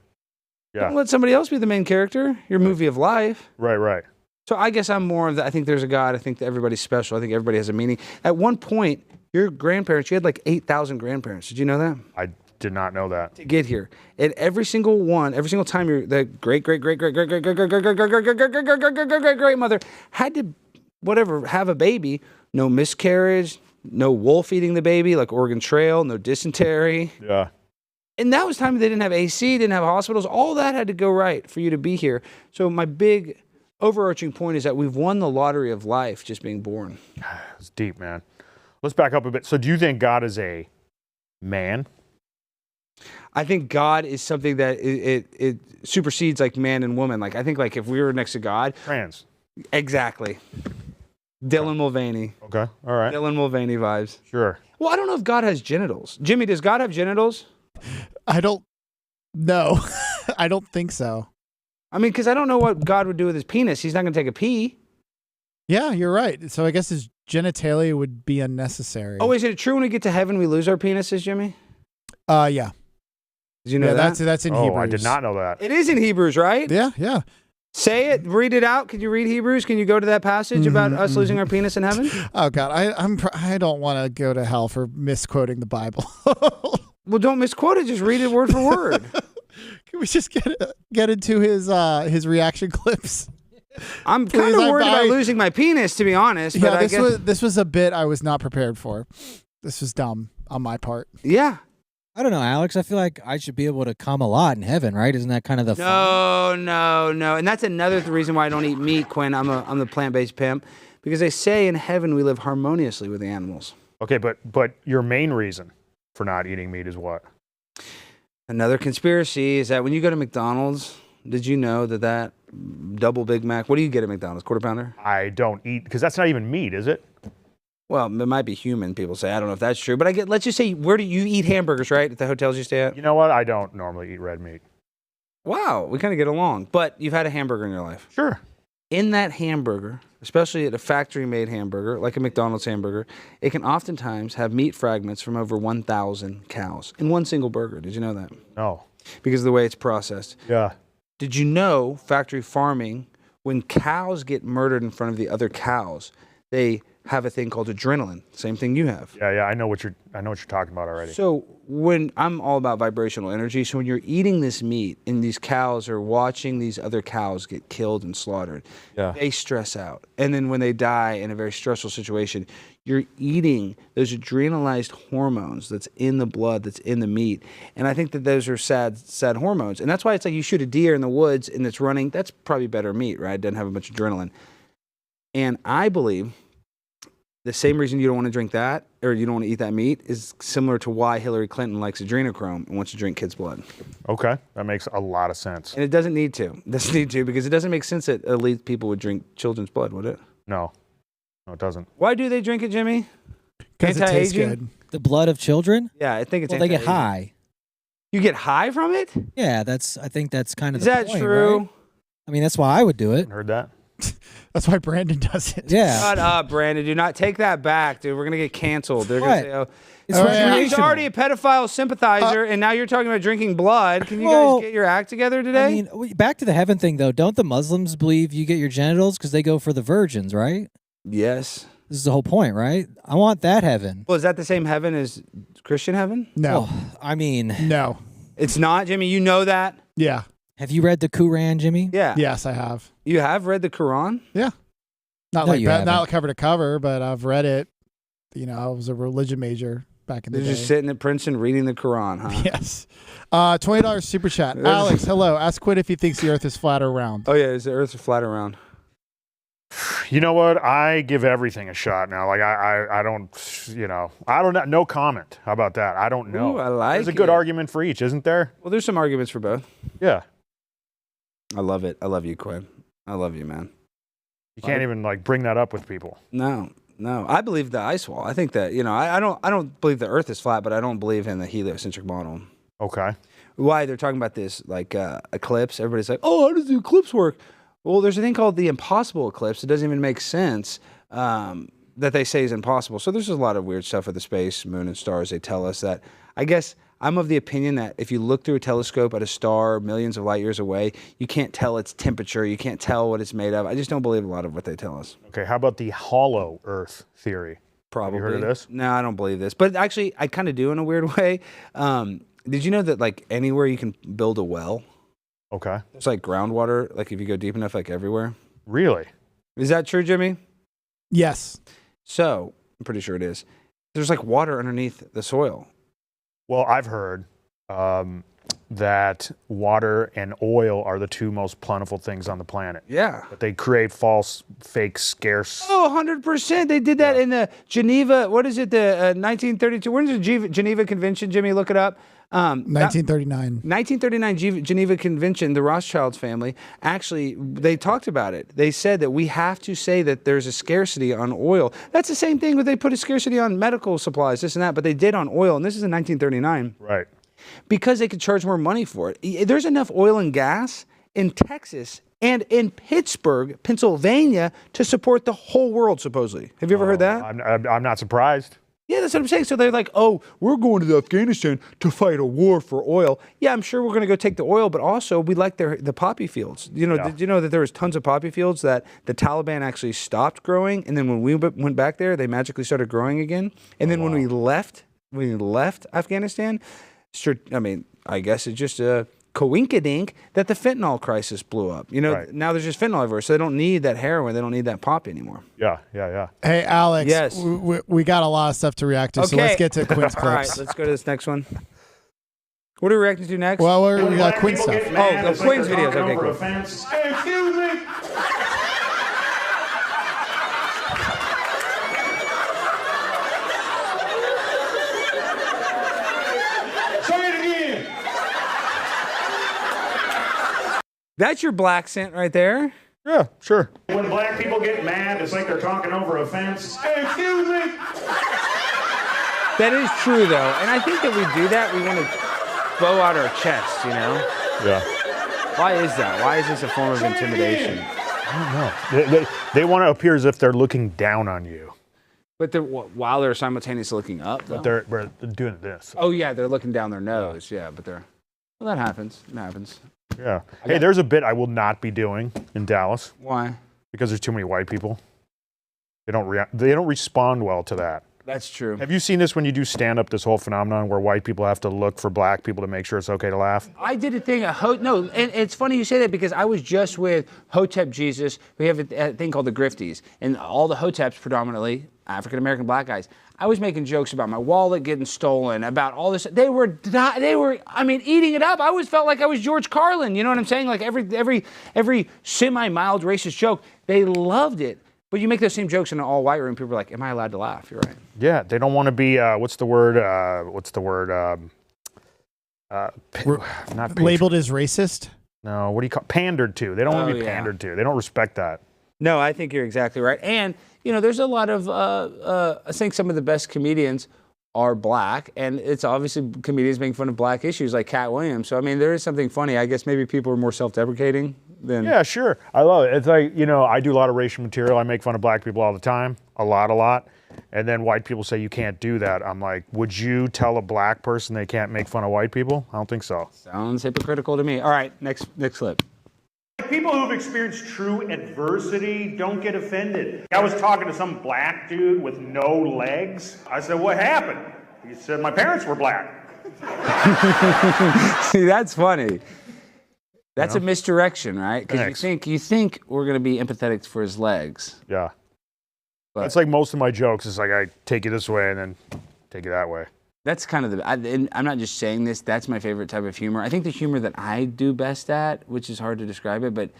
Yeah. Don't let somebody else be the main character, your movie of life. Right. So I guess I'm more of the, I think there's a God. I think that everybody's special. I think everybody has a meaning. At one point, your grandparents, you had 8,000 grandparents. Did you know that? I did not know that. to get here. And every single time the great-great-great-great-great-great-great-great-great-great-great-great-great-great-great-great had to, whatever, have a baby, no miscarriage, no wolf eating the baby, like Oregon Trail, no dysentery. Yeah. And that was time they didn't have AC, didn't have hospitals. All that had to go right for you to be here. So my big overarching point is that we've won the lottery of life just being born. It's deep, man. Let's back up a bit. So do you think God is a man? I think God is something that it supersedes like man and woman. Like I think like if we were next to God. Trans. Exactly. Dylan Mulvaney. Okay. All right. Dylan Mulvaney vibes. Sure. Well, I don't know if God has genitals. Jimmy, does God have genitals? I don't know. I don't think so. I mean, because I don't know what God would do with his penis. He's not going to take a pee. Yeah, you're right. So I guess his genitalia would be unnecessary. Oh, is it true when we get to heaven we lose our penises, Jimmy? Yeah. Did you know Yeah, that? that's in Oh, Hebrews. I did not know that. It is in Hebrews, right? Yeah. Say it. Read it out. Can you read Hebrews? Can you go to that passage about us losing our penis in heaven? Oh God, I don't want to go to hell for misquoting the Bible. Well, don't misquote it. Just read it word for word. Can we just get into his reaction clips? I'm kind of worried about losing my penis, to be honest. But Yeah, this was a bit I was not prepared for. This was dumb on my part. Yeah. I don't know, Alex. I feel like I should be able to come a lot in heaven, right? Isn't that kind of the fun? No. And that's another reason why I don't eat meat, Quinn. I'm the plant-based pimp. Because they say in heaven we live harmoniously with the animals. Okay, but your main reason for not eating meat is what? Another conspiracy is that when you go to McDonald's, did you know that double Big Mac, what do you get at McDonald's? Quarter pounder? I don't eat, because that's not even meat, is it? Well, it might be human, people say. I don't know if that's true. But let's just say, where do you eat hamburgers, right? At the hotels you stay at? You know what? I don't normally eat red meat. Wow, we kind of get along. But you've had a hamburger in your life. Sure. In that hamburger, especially at a factory-made hamburger, like a McDonald's hamburger, it can oftentimes have meat fragments from over 1,000 cows in one single burger. Did you know that? No. Because of the way it's processed. Yeah. Did you know factory farming, when cows get murdered in front of the other cows, they have a thing called adrenaline. Same thing you have. Yeah, I know what you're talking about already. So when I'm all about vibrational energy, so when you're eating this meat and these cows are watching these other cows get killed and slaughtered, they stress out. And then when they die in a very stressful situation, you're eating those adrenalized hormones that's in the blood, that's in the meat. And I think that those are sad hormones. And that's why it's like you shoot a deer in the woods and it's running, that's probably better meat, right? It doesn't have a bunch of adrenaline. And I believe the same reason you don't want to drink that, or you don't want to eat that meat, is similar to why Hillary Clinton likes adrenochrome and wants to drink kids' blood. Okay, that makes a lot of sense. And it doesn't need to. It doesn't need to, because it doesn't make sense that elite people would drink children's blood, would it? No, it doesn't. Why do they drink it, Jimmy? Because it tastes good. The blood of children? Yeah, I think it's Well, they get anti-aging. high. You get high from it? Yeah, I think that's kind of Is the that point, true? right? I mean, that's why I would do it. Heard that? That's why Brandon does it. Yeah. Shut up, Brandon. Do not take that back, dude. We're going to get canceled. They're going What? to say, oh, It's Oh, yeah. he's recreational. already a pedophile sympathizer, and now you're talking about drinking blood. Can you guys get your act together today? I mean, back to the heaven thing, though. Don't the Muslims believe you get your genitals because they go for the virgins, right? yes. This is the whole point, right? I want that heaven. Well, is that the same heaven as Christian heaven? No. Oh, I mean, No. It's not, Jimmy. You know that? Yeah. have you read the Quran, Jimmy? Yeah. Yes, I have. You have read the Quran? Yeah. Not No, like you not haven't. cover to cover, but I've read it. You know, I was a religion major back in the They're day. just sitting at Princeton reading the Quran, huh? Yes. $20 super chat. Alex, hello. Ask Quinn if he thinks the earth is flat or round. Oh, yeah. Is the earth flat around? You know what? I give everything a shot now. Like I don't, I don't know. No comment. How about that? I don't know. Ooh, I like There's a good it. argument for each, isn't there? Well, there's some arguments for both. Yeah. I love it. I love you, Quinn. I love you, man. You can't even like bring that up with people. No. I believe the ice wall. I think that, I don't believe the earth is flat, but I don't believe in the heliocentric model. Okay. Why they're talking about this, like eclipse. Everybody's like, oh, how does the eclipse work? Well, there's a thing called the impossible eclipse. It doesn't even make sense that they say is impossible. So there's a lot of weird stuff with the space, moon, and stars. They tell us that. I guess I'm of the opinion that if you look through a telescope at a star millions of light years away, you can't tell its temperature. You can't tell what it's made of. I just don't believe a lot of what they tell us. Okay. How about the hollow Earth theory? Probably. Have you heard of this? No, I don't believe this. But actually, I kind of do in a weird way. Did you know that like anywhere you can build a well, Okay. it's like groundwater, like if you go deep enough, like everywhere? Really? Is that true, Jimmy? Yes. So, I'm pretty sure it is. There's like water underneath the soil. Well, I've heard that water and oil are the two most plentiful things on the planet. Yeah. But they create false, fake, scarce. Oh, 100%. They did that in the Geneva, what is it, the 1932, when is the Geneva Convention, Jimmy? Look it up. 1939. 1939 Geneva Convention, the Rothschilds family, actually, they talked about it. They said that we have to say that there's a scarcity on oil. That's the same thing when they put a scarcity on medical supplies, this and that, but they did on oil, and this is in 1939. Right. Because they could charge more money for it. There's enough oil and gas in Texas and in Pittsburgh, Pennsylvania, to support the whole world, supposedly. Have you ever heard that? I'm not surprised. Yeah, that's what I'm saying. So they're like, oh, we're going to Afghanistan to fight a war for oil. Yeah, I'm sure we're going to go take the oil, but also we like the poppy fields. You know, Did you know that there was tons of poppy fields that the Taliban actually stopped growing, and then when we went back there, they magically started growing again. And then when we left Afghanistan, I mean, I guess it's just a coinkydink that the fentanyl crisis blew up. You know, now there's just fentanyl everywhere, so they don't need that heroin, they don't need that poppy anymore. Yeah. Hey, Alex. Yes. We got a lot of stuff to react to, so let's get to Quinn's clips. All right, let's go to this next one. What are we reacting to next? Well, we got Quinn stuff. Oh, the Quinn's videos. Okay, cool. Hey, excuse me. Say it again. That's your black scent right there. Yeah, sure. When black people get mad, it's like they're talking over a fence. Hey, excuse me. That is true, though. And I think that we do that. We want to bow out our chest, you know? Yeah. Why is that? Why is this a form of intimidation? I don't know. They want to appear as if they're looking down on you. But while they're simultaneously looking up, though? But they're doing this. Oh, yeah, they're looking down their nose. Yeah, but they're... Well, that happens. It happens. Yeah. Hey, there's a bit I will not be doing in Dallas. Why? Because there's too many white people. They don't respond well to that. That's true. Have you seen this when you do stand-up, this whole phenomenon where white people have to look for black people to make sure it's okay to laugh? I did a thing, and it's funny you say that because I was just with Hotep Jesus. We have a thing called the Grifties, and all the Hoteps, predominantly African-American black guys. I was making jokes about my wallet getting stolen, about all this. They were, I mean, eating it up. I always felt like I was George Carlin. You know what I'm saying? Like every semi-mild racist joke, they loved it. But you make those same jokes in an all-white room, people are like, am I allowed to laugh? You're right. Yeah, they don't want to be, what's the word? Not Labeled as racist? No, what do you call pandered to? They don't want to be pandered to. They don't respect that. No, I think you're exactly right. And, you know, there's a lot of, I think some of the best comedians are black, and it's obviously comedians making fun of black issues like Cat Williams. So, I mean, there is something funny. I guess maybe people are more self-deprecating than... Yeah, sure. I love it. It's like, you know, I do a lot of racial material. I make fun of black people all the time. A lot. And then white people say you can't do that. I'm like, would you tell a black person they can't make fun of white people? I don't think so. Sounds hypocritical to me. All right, next clip. People who've experienced true adversity don't get offended. I was talking to some black dude with no legs. I said, what happened? He said, my parents were black. See, that's funny. That's a misdirection, right? Because you think we're going to be empathetic for his legs. Yeah. But that's like most of my jokes. It's like I take you this way and then take you that way. That's kind of and I'm not just saying this, that's my favorite type of humor. I think the humor that I do best at, which is hard to describe it, but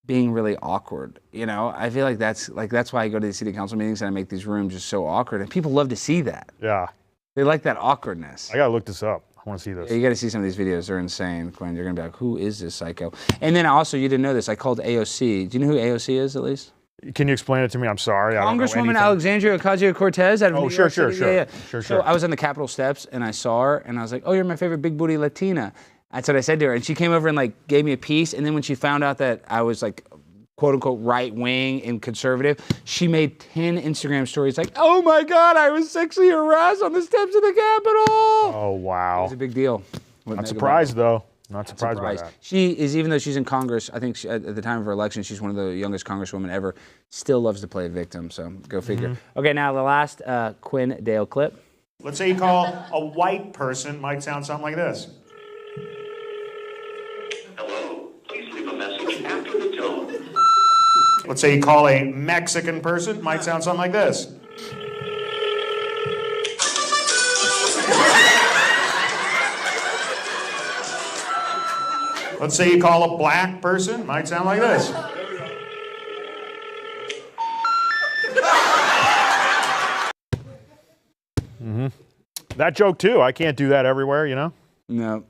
being really awkward, you know? I feel like that's why I go to the city council meetings and I make these rooms just so awkward, and people love to see that. Yeah. They like that awkwardness. I gotta look this up. I want to see this. Yeah, you gotta see some of these videos. They're insane, Quinn. You're gonna be like, who is this psycho? And then also, you didn't know this, I called AOC. Do you know who AOC is, at least? Can you explain it to me? I'm sorry. Congresswoman Alexandria Ocasio-Cortez out of New York Sure. City. Yeah. So I was on the Capitol steps and I saw her and I was like, oh, you're my favorite big booty Latina. That's what I said to her. And she came over and like gave me a piece. And then when she found out that I was like, quote unquote, right wing and conservative, she made 10 Instagram stories like, oh my God, I was sexually harassed on the steps of the Capitol. Oh, wow. It was a big deal. Not surprised though. Not surprised by that. She is, even though she's in Congress, I think at the time of her election, she's one of the youngest congresswomen ever, still loves to play a victim, so go figure. Okay, now the last Quinn Dale clip. Let's say you call a white person, might sound something like this. Hello, please leave a message after the tone. Let's say you call a Mexican person, might sound something like this. Let's say you call a black person, might sound like this. That joke too. I can't do that everywhere, you know? No.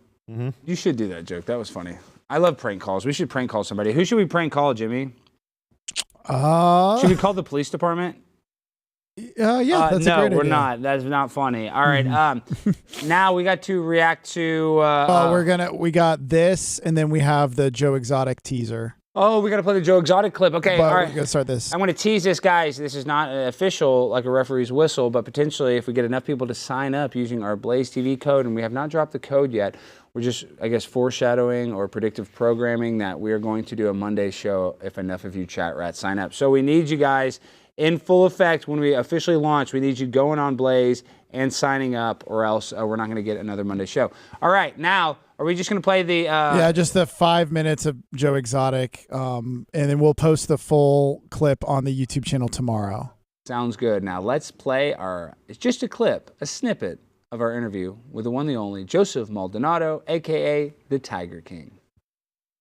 You should do that joke. That was funny. I love prank calls. We should prank call somebody. Who should we prank call, Jimmy? Should we call the police department? Yeah, that's a no, great we're idea. not. That's not funny. All right. Now we got to react to. We got this, and then we have the Joe Exotic teaser. Oh, we got to play the Joe Exotic clip. Okay, But all right. we gotta start this. I'm going to tease this, guys. This is not official, like a referee's whistle, but potentially if we get enough people to sign up using our Blaze TV code, and we have not dropped the code yet, we're just, I guess, foreshadowing or predictive programming that we are going to do a Monday show if enough of you chat rats sign up. So we need you guys in full effect when we officially launch. We need you going on Blaze and signing up, or else we're not going to get another Monday show. All right, now, are we just going to play the... yeah, just the 5 minutes of Joe Exotic, and then we'll post the full clip on the YouTube channel tomorrow. Sounds good. Now let's play it's just a clip, a snippet of our interview with the one, the only, Joseph Maldonado, a.k.a. the Tiger King.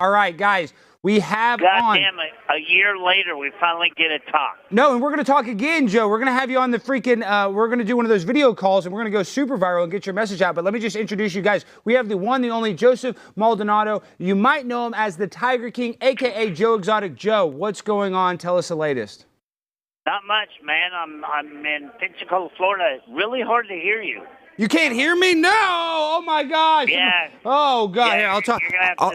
All right, guys, we have God damn it, a year later, we finally get to talk. No, and we're going to talk again, Joe. We're going to have you on the freaking, we're going to do one of those video calls, and we're going to go super viral and get your message out. But let me just introduce you guys. We have the one, the only, Joseph Maldonado. You might know him as the Tiger King, a.k.a. Joe Exotic. Joe, what's going on? Tell us the latest. Not much, man. I'm in Pensacola, Florida. It's really hard to hear you. You can't hear me? No! Oh my gosh! Yeah. Oh god! Yeah, Here, I'll talk.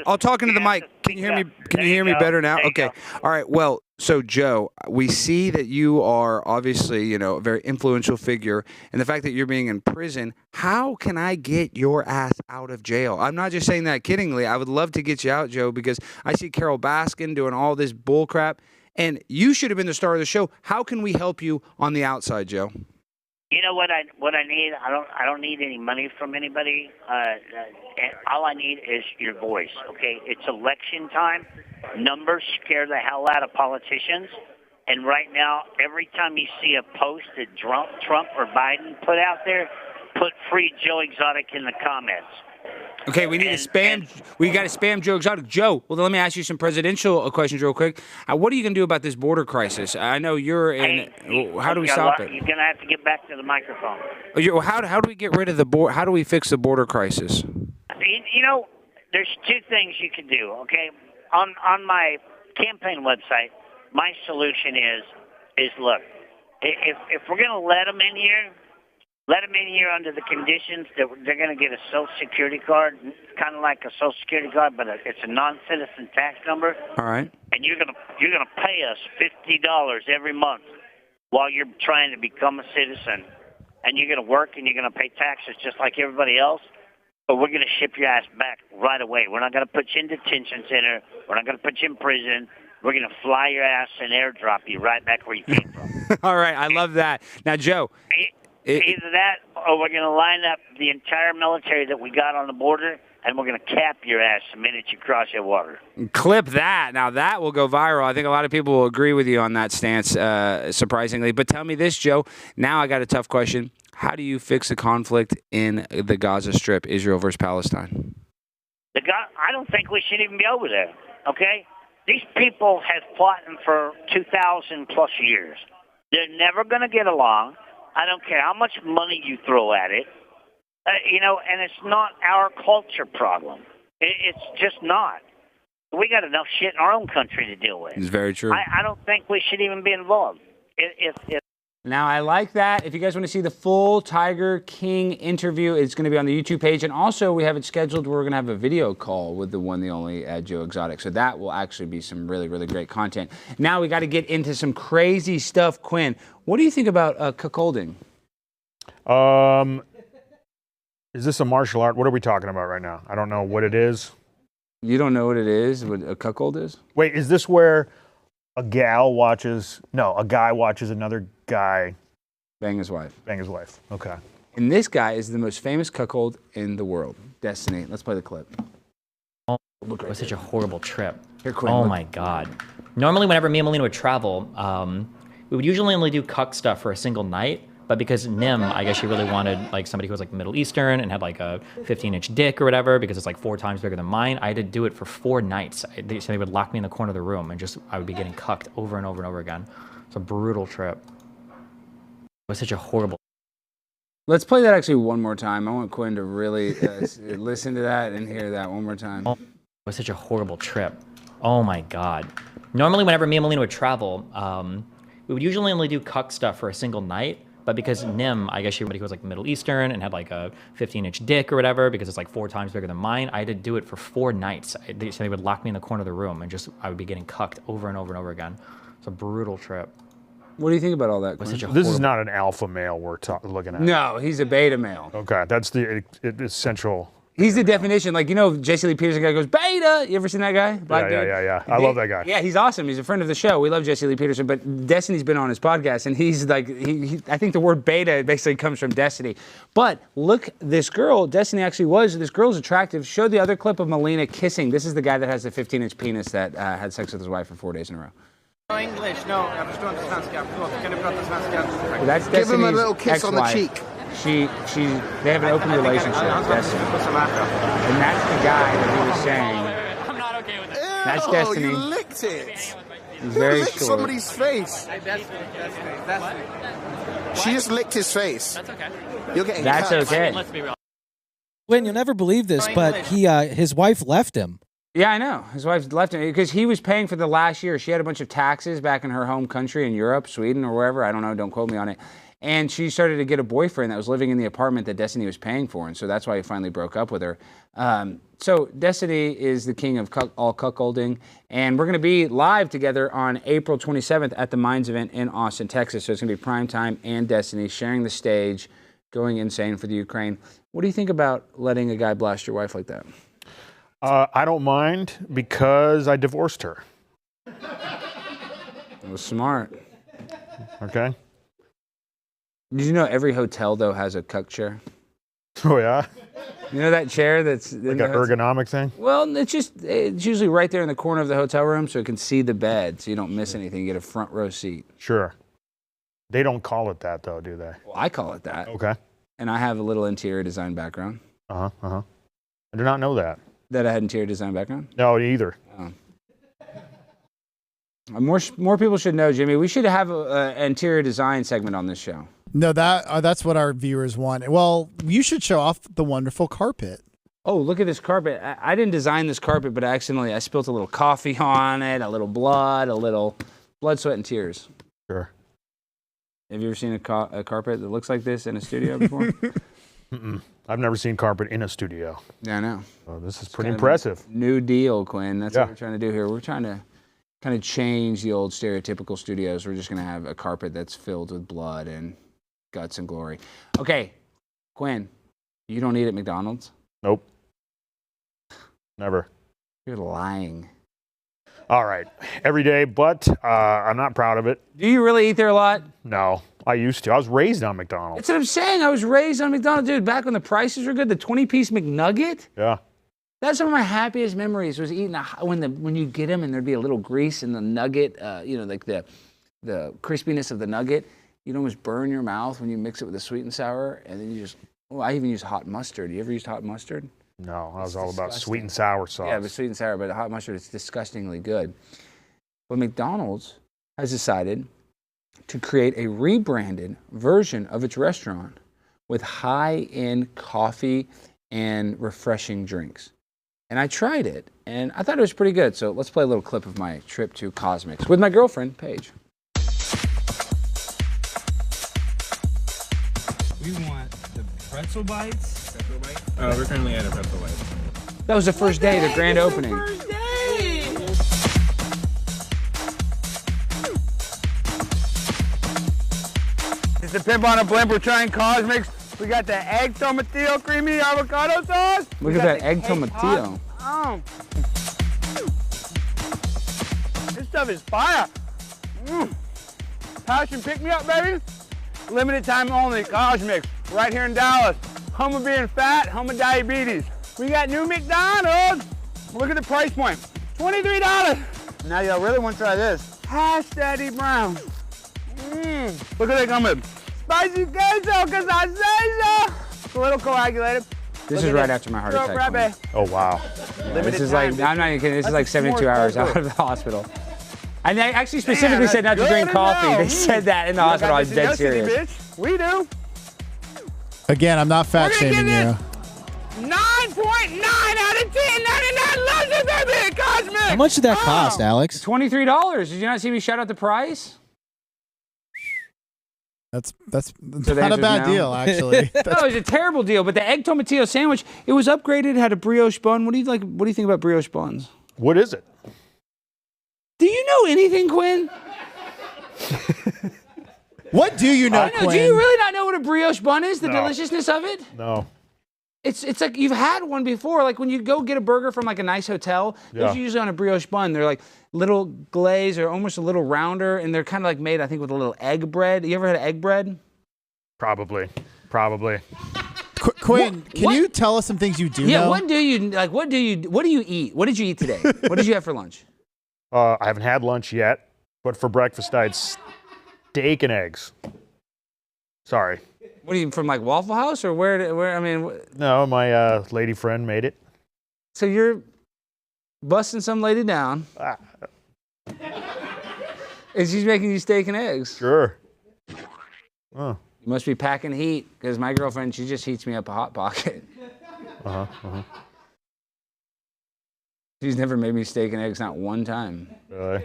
I'll talk into the mic. Can you hear me? Can you hear me better now? Okay. All right. Well, so Joe, we see that you are obviously, a very influential figure, and the fact that you're being in prison. How can I get your ass out of jail? I'm not just saying that kiddingly. I would love to get you out, Joe, because I see Carol Baskin doing all this bull crap, and you should have been the star of the show. How can we help you on the outside, Joe? You know what I need? I don't need any money from anybody. All I need is your voice. Okay, it's election time. Numbers scare the hell out of politicians, and right now, every time you see a post that Trump or Biden put out there, put free Joe Exotic in the comments. Okay, we need to spam. We got to spam Joe Exotic. Joe, well, let me ask you some presidential questions real quick. What are you going to do about this border crisis? I know you're in. How do we stop it? You're going to have to get back to the microphone. How do we get rid of the border? How do we fix the border crisis? There's two things you can do, okay? On my campaign website, my solution is look, if we're going to let them in here under the conditions that they're going to get a Social Security card, kind of like a Social Security card, but it's a non-citizen tax number. All right. And you're gonna pay us $50 every month while you're trying to become a citizen, and you're gonna work and you're gonna pay taxes just like everybody else. But we're gonna ship your ass back right away. We're not gonna put you in detention center. We're not gonna put you in prison. We're gonna fly your ass and airdrop you right back where you came from. All right, I love that. Now, Joe. Either that, or we're going to line up the entire military that we got on the border, and we're going to cap your ass the minute you cross that water. Clip that. Now, that will go viral. I think a lot of people will agree with you on that stance, surprisingly. But tell me this, Joe. Now I got a tough question. How do you fix the conflict in the Gaza Strip, Israel versus Palestine? I don't think we should even be over there, okay? These people have fought for 2,000-plus years. They're never going to get along. I don't care how much money you throw at it, and it's not our culture problem. It's just not. We got enough shit in our own country to deal with. It's very true. I don't think we should even be involved. Now, I like that. If you guys want to see the full Tiger King interview, it's going to be on the YouTube page. And also, we have it scheduled where we're going to have a video call with the one, the only Joe Exotic. So that will actually be some really, really great content. Now, we got to get into some crazy stuff. Quinn, what do you think about cuckolding? Is this a martial art? What are we talking about right now? I don't know what it is. You don't know what it is, what a cuckold is? Wait, is this where a guy watches another guy bang his wife? Bang his wife. Okay. And this guy is the most famous cuckold in the world. Destiny. Let's play the clip. It was such a horrible trip. Here, Quinn, oh look. my God. Normally, whenever me and Melina would travel, we would usually only do cuck stuff for a single night. But because Nim, I guess she really wanted like somebody who was like Middle Eastern and had like a 15-inch dick or whatever, because it's like 4 times bigger than mine, I had to do it for 4 nights. So they would lock me in the corner of the room and just I would be getting cucked over and over and over again. It's a brutal trip. It was such a horrible. Let's play that actually one more time. I want Quinn to really listen to that and hear that one more time. It was such a horrible trip. Oh my God. Normally, whenever me and Melina would travel, we would usually only do cuck stuff for a single night. But because Nim, I guess she was like Middle Eastern and had like a 15-inch dick or whatever, because it's like 4 times bigger than mine, I had to do it for 4 nights. So they would lock me in the corner of the room and just I would be getting cucked over and over and over again. It's a brutal trip. What do you think about all that, Quinn? This is not an alpha male we're looking at. No, he's a beta male. Okay, that's the essential. He's the definition. Like, you know, Jesse Lee Peterson guy goes, beta. You ever seen that guy? Black dude? Yeah. I love that guy. Yeah, he's awesome. He's a friend of the show. We love Jesse Lee Peterson, but Destiny's been on his podcast, and he's like, I think the word beta basically comes from Destiny. But look, this girl, Destiny actually was, this girl's attractive. Show the other clip of Melina kissing. This is the guy that has the 15-inch penis that had sex with his wife for 4 days in a row. English, no, jag förstår inte svenska. Förlåt, kan du prata svenska? Well, that's Give him a Destiny's little kiss on the ex-wife. cheek. They have an open relationship, Destiny. And that's the guy that he was saying. I'm not okay with that. That's Destiny. You licked it. He's very licked short. somebody's face. Destiny. She just licked his face. That's okay. You're getting That's cut. okay. Let's be real. Win, you'll never believe this, but his wife left him. Yeah, I know. His wife left him because he was paying for the last year. She had a bunch of taxes back in her home country in Europe, Sweden or wherever. I don't know. Don't quote me on it. And she started to get a boyfriend that was living in the apartment that Destiny was paying for. And so that's why he finally broke up with her. So Destiny is the king of all cuckolding. And we're going to be live together on April 27th at the Minds event in Austin, Texas. So it's going to be Primetime and Destiny sharing the stage, going insane for the Ukraine. What do you think about letting a guy blast your wife like that? I don't mind because I divorced her. That was smart. Okay. Did you know every hotel, though, has a cuck chair? Oh, yeah? You know that chair that's... Like an ergonomic thing? Well, it's usually right there in the corner of the hotel room so it can see the bed so you don't miss anything. You get a front row seat. Sure. They don't call it that, though, do they? Well, I call it that. Okay. And I have a little interior design background. I did not know that. That I had interior design background? No, either. Oh. More people should know, Jimmy. We should have an interior design segment on this show. No, that's what our viewers want. Well, you should show off the wonderful carpet. Oh, look at this carpet. I didn't design this carpet, but I spilled a little coffee on it, a little blood, sweat, and tears. Sure. Have you ever seen a carpet that looks like this in a studio before? Mm-mm. I've never seen carpet in a studio. Yeah, I know. Oh, this is pretty impressive. New deal, Quinn. That's what we're trying to do here. We're trying to kind of change the old stereotypical studios. We're just going to have a carpet that's filled with blood and guts and glory. Okay, Quinn, you don't eat at McDonald's? Nope. Never. You're lying. All right. Every day, but I'm not proud of it. Do you really eat there a lot? No, I used to. I was raised on McDonald's. That's what I'm saying. I was raised on McDonald's, dude. Back when the prices were good, the 20-piece McNugget. Yeah. That's some of my happiest memories was eating when you get them and there'd be a little grease in the nugget, like the crispiness of the nugget. You'd almost burn your mouth when you mix it with the sweet and sour, and then I even use hot mustard. You ever used hot mustard? No, I was all about sweet and sour sauce. Yeah, but sweet and sour, but the hot mustard is disgustingly good. But McDonald's has decided to create a rebranded version of its restaurant with high-end coffee and refreshing drinks. And I tried it, and I thought it was pretty good. So let's play a little clip of my trip to Cosmics with my girlfriend, Paige. We want the pretzel bites. We're currently at a pretzel bite. That was the first day, the grand opening. It's the Pimp on a Blimp. We're trying Cosmics. We got the egg tomatillo creamy avocado sauce. Look at that egg tomatillo. Oh. This stuff is fire. Passion pick me up, baby. Limited time only. Cosmics. right here in Dallas. Home of being fat, home of diabetes. We got new McDonald's. Look at the price point, $23. Now y'all really want to try this. Hash Daddy Brown. Look what they come with. Spicy queso, cause I say so. It's a little coagulated. This is right after my heart attack. Oh, wow. Yeah, this is like, I'm not even kidding, this is like 72 hours out of the hospital. And they actually specifically said not to drink coffee. They said that in the hospital. I was dead serious. Bitch. We do. Again, I'm not fat shaming you. 9.9 out of 10. 99 loves it, baby. Cosmic. How much did that cost, Alex? $23. Did you not see me shout out the price? That's not a bad deal, actually. No, it was a terrible deal. But the egg tomatillo sandwich, it was upgraded. Had a brioche bun. What do you like? What do you think about brioche buns? What is it? Do you know anything, Quinn? What do you know, Quinn? Do you really not know what a brioche bun is? The No. deliciousness of it? No. It's like you've had one before. Like when you go get a burger from like a nice hotel, those are usually on a brioche bun. They're like little glaze or almost a little rounder, and they're kind of like made, I think, with a little egg bread. You ever had egg bread? Probably. Quinn, can you tell us some things you do know? Yeah, what do you eat? What did you eat today? What did you have for lunch? I haven't had lunch yet, but for breakfast I had steak and eggs. Sorry. What are you from, like Waffle House or where? I mean, No, my lady friend made it. so you're busting some lady down, and she's making you steak and eggs. Sure. Oh. You must be packing heat, because my girlfriend, she just heats me up a Hot Pocket. She's never made me steak and eggs, not one time. Really?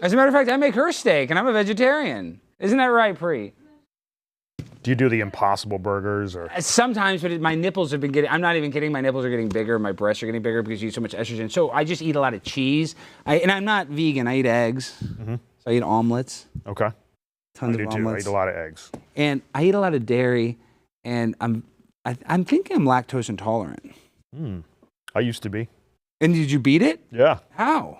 As a matter of fact, I make her steak, and I'm a vegetarian. Isn't that right, Pri? Do you do the Impossible burgers or? Sometimes, but my nipples have been getting, I'm not even kidding, my nipples are getting bigger, my breasts are getting bigger because you eat so much estrogen. So I just eat a lot of cheese. And I'm not vegan, I eat eggs. So I eat omelets. Okay. Tons I do of too. omelets. I eat a lot of eggs. And I eat a lot of dairy, and I'm thinking I'm lactose intolerant. I used to be. And did you beat it? Yeah. How?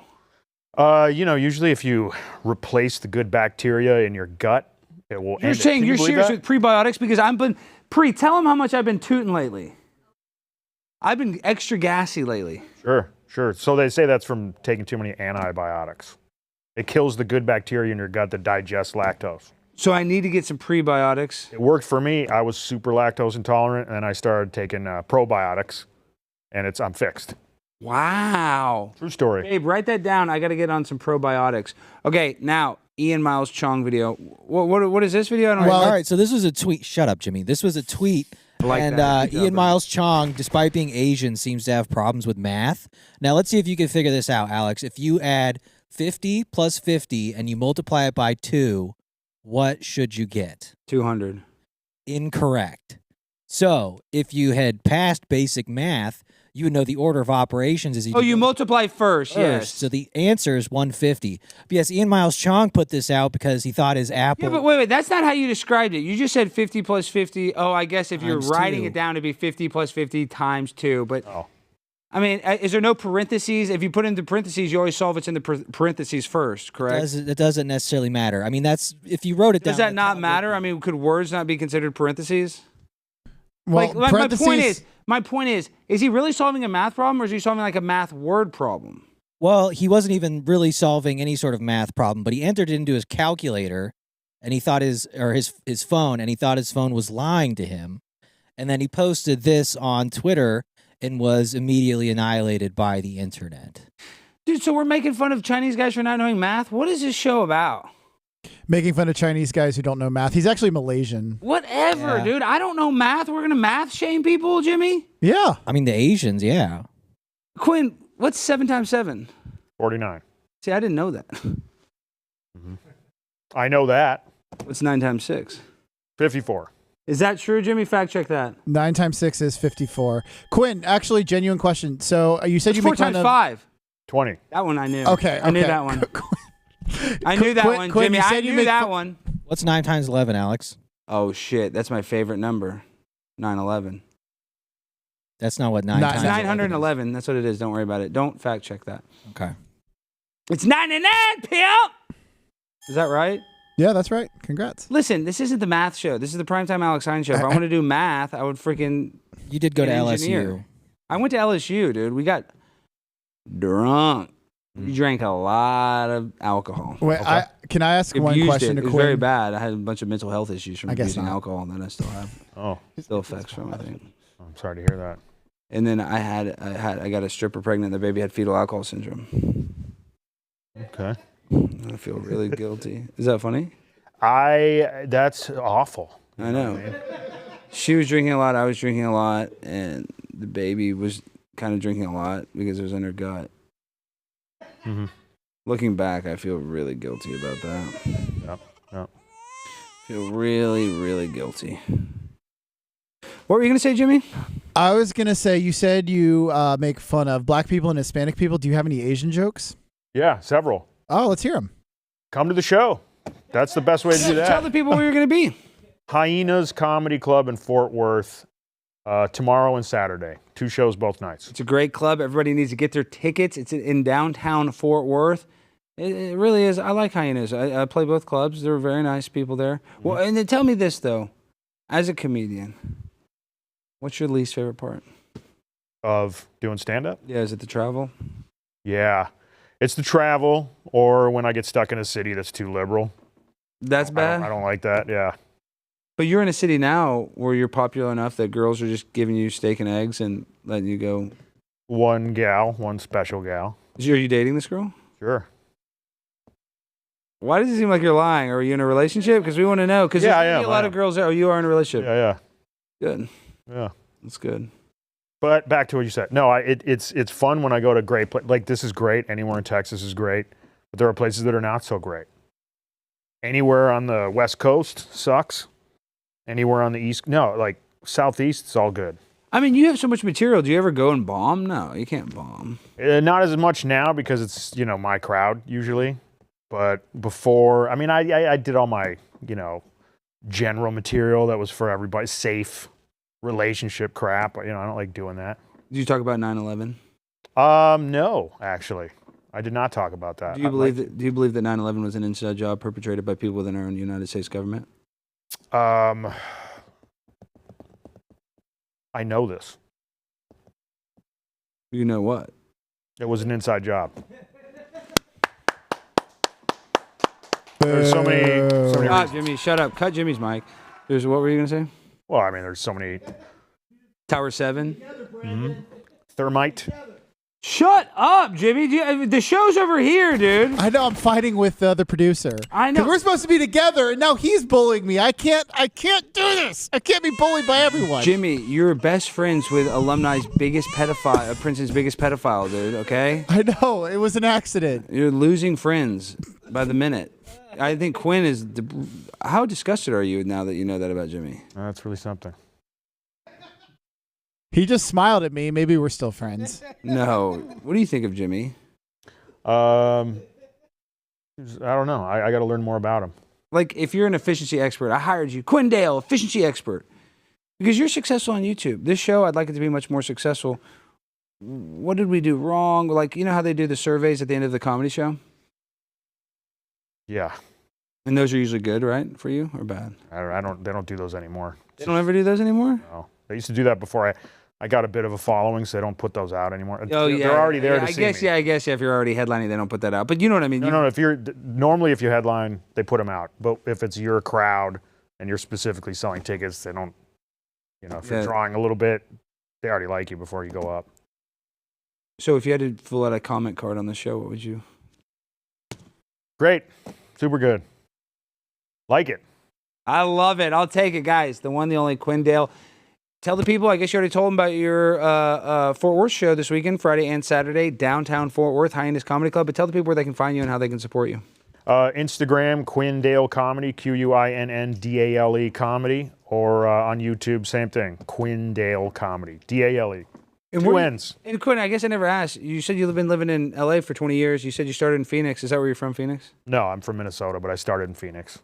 Usually if you replace the good bacteria in your gut, it will end You're it. saying Can you're you believe serious that? with prebiotics? Because Pri, tell them how much I've been tooting lately. I've been extra gassy lately. Sure. So they say that's from taking too many antibiotics. It kills the good bacteria in your gut that digest lactose. So I need to get some prebiotics. It worked for me. I was super lactose intolerant, and then I started taking probiotics, and I'm fixed. Wow. True story. Babe, write that down. I got to get on some probiotics. Okay, now, Ian Miles Chong video. What is this video? All right, so this was a tweet. Shut up, Jimmy. This was a tweet. Like and that. Ian Miles Chong, despite being Asian, seems to have problems with math. Now, let's see if you can figure this out, Alex. If you add 50 plus 50 and you multiply it by 2, what should you get? 200. Incorrect. So, if you had passed basic math, you would know the order of operations is. You multiply first, yes. So the answer is 150. But yes, Ian Miles Chong put this out because he thought his Apple. Yeah, but wait, that's not how you described it. You just said 50 plus 50. Oh, I guess if you're Times writing 2. it down, it'd be 50 plus 50 times 2. But, I mean, is there no parentheses? If you put into parentheses, you always solve what's in the parentheses first, correct? It doesn't necessarily matter. I mean, that's if you wrote it down. Does that not matter? I mean, could words not be considered parentheses? Well, my point is he really solving a math problem, or is he solving like a math word problem? Well, he wasn't even really solving any sort of math problem, but he entered it into his calculator, and he thought his phone, and he thought his phone was lying to him, and then he posted this on Twitter and was immediately annihilated by the internet. Dude, so we're making fun of Chinese guys for not knowing math? What is this show about? Making fun of Chinese guys who don't know math. He's actually Malaysian. Whatever, dude. I don't know math. We're going to math shame people, Jimmy? Yeah. I mean, the Asians, yeah. Quinn, what's 7 times 7? 49. See, I didn't know that. I know that. What's 9 times 6? 54. Is that true, Jimmy? Fact check that. 9 times 6 is 54. Quinn, actually, genuine question. So you said What's you 4 make fun times of 5? 20. That one I knew. Okay. I knew that one. I knew that one, Quinn, Jimmy. you I said you knew make that one. What's 9 times 11, Alex? Oh, shit. That's my favorite number. 911. That's not what 9 times 11 is. 911. That's what it is. Don't worry about it. Don't fact check that. Okay. It's 99, pimp! Is that right? Yeah, that's right. Congrats. Listen, this isn't the math show. This is the primetime Alex Stein show. If I want to do math, I would freaking. You did go to engineer. LSU. I went to LSU, dude. We got drunk. You drank a lot of alcohol. Wait, can I ask one question to It was Quinn? very bad. I had a bunch of mental health issues from guess abusing not. alcohol that I still have. Oh, Still effects from, I think. I'm sorry to hear that. And then I got a stripper pregnant. The baby had fetal alcohol syndrome. Okay. I feel really guilty. Is that funny? That's awful. I know. She was drinking a lot. I was drinking a lot, and the baby was kind of drinking a lot because it was in her gut. Mm-hmm. Looking back, I feel really guilty about that. Yep. Feel really, really guilty. What were you gonna say, Jimmy? I was gonna say you said you make fun of black people and Hispanic people. Do you have any Asian jokes? Yeah, several. Oh, let's hear them. Come to the show. That's the best way to do that. Tell the people where you're gonna be. Hyenas Comedy Club in Fort Worth tomorrow and Saturday. 2 shows both nights. It's a great club. Everybody needs to get their tickets. It's in downtown Fort Worth. It really is. I like Hyenas. I play both clubs. They're very nice people there. Well, and then tell me this though, as a comedian, what's your least favorite part Of doing stand-up? Yeah, is it the travel? Yeah. It's the travel, or when I get stuck in a city that's too liberal. That's bad? I don't like that, yeah. But you're in a city now where you're popular enough that girls are just giving you steak and eggs and letting you go. One special gal. Are you dating this girl? Sure. Why does it seem like you're lying? Are you in a relationship? Because we want to know. Because Yeah, there's I am, a lot I of girls there. Oh, you are in a relationship. Yeah. Good. Yeah. That's good. But back to what you said. No, it's fun when I go to great places. Like, this is great. Anywhere in Texas is great. But there are places that are not so great. Anywhere on the West Coast sucks. Anywhere on the East, no, like Southeast, it's all good. I mean, you have so much material. Do you ever go and bomb? No, you can't bomb. Not as much now because it's, my crowd usually. But before, I mean, I did all my, general material that was for everybody, safe relationship crap. I don't like doing that. Did you talk about 9/11? No, actually. I did not talk about that. Do you believe that 9/11 was an inside job perpetrated by people within our own United States government? I know this. You know what? It was an inside job. There's so many Jimmy, shut up. Cut Jimmy's mic. What were you going to say? Well, I mean, there's so many. Tower 7? Mm-hmm. Thermite. Shut up, Jimmy. The show's over here, dude. I know I'm fighting with the producer. I know. 'Cause we're supposed to be together, and now he's bullying me. I can't do this. I can't be bullied by everyone. Jimmy, you're best friends with alumni's biggest pedophile, Princeton's biggest pedophile, dude, okay? I know. It was an accident. You're losing friends by the minute. I think Quinn is... How disgusted are you now that you know that about Jimmy? That's really something. He just smiled at me. Maybe we're still friends. No. What do you think of Jimmy? I don't know. I got to learn more about him. Like, if you're an efficiency expert, I hired you, Quinn Dale, efficiency expert, because you're successful on YouTube. This show, I'd like it to be much more successful. What did we do wrong? Like, you know how they do the surveys at the end of the comedy show? Yeah. And those are usually good, right, for you, or bad? They don't do those anymore. They don't ever do those anymore? No. They used to do that before I got a bit of a following, so they don't put those out anymore. Oh, yeah. They're already there to I see guess, me. I guess if you're already headlining, they don't put that out. But you know what I mean? No, normally if you headline, they put them out. But if it's your crowd and you're specifically selling tickets, they don't, if you're drawing a little bit, they already like you before you go up. So if you had to fill out a comment card on the show, what would you? Great. Super good. Like it. I love it. I'll take it, guys. The one, the only Quinn Dale. Tell the people, I guess you already told them about your Fort Worth show this weekend, Friday and Saturday, downtown Fort Worth, Hyenas Comedy Club. But tell the people where they can find you and how they can support you. Instagram, Quinn Dale Comedy, QUINNDALE Comedy, or on YouTube, same thing, Quinn Dale Comedy, DALE. Two N's. And Quinn, I guess I never asked. You said you've been living in LA for 20 years. You said you started in Phoenix. Is that where you're from, Phoenix? No, I'm from Minnesota, but I started in Phoenix.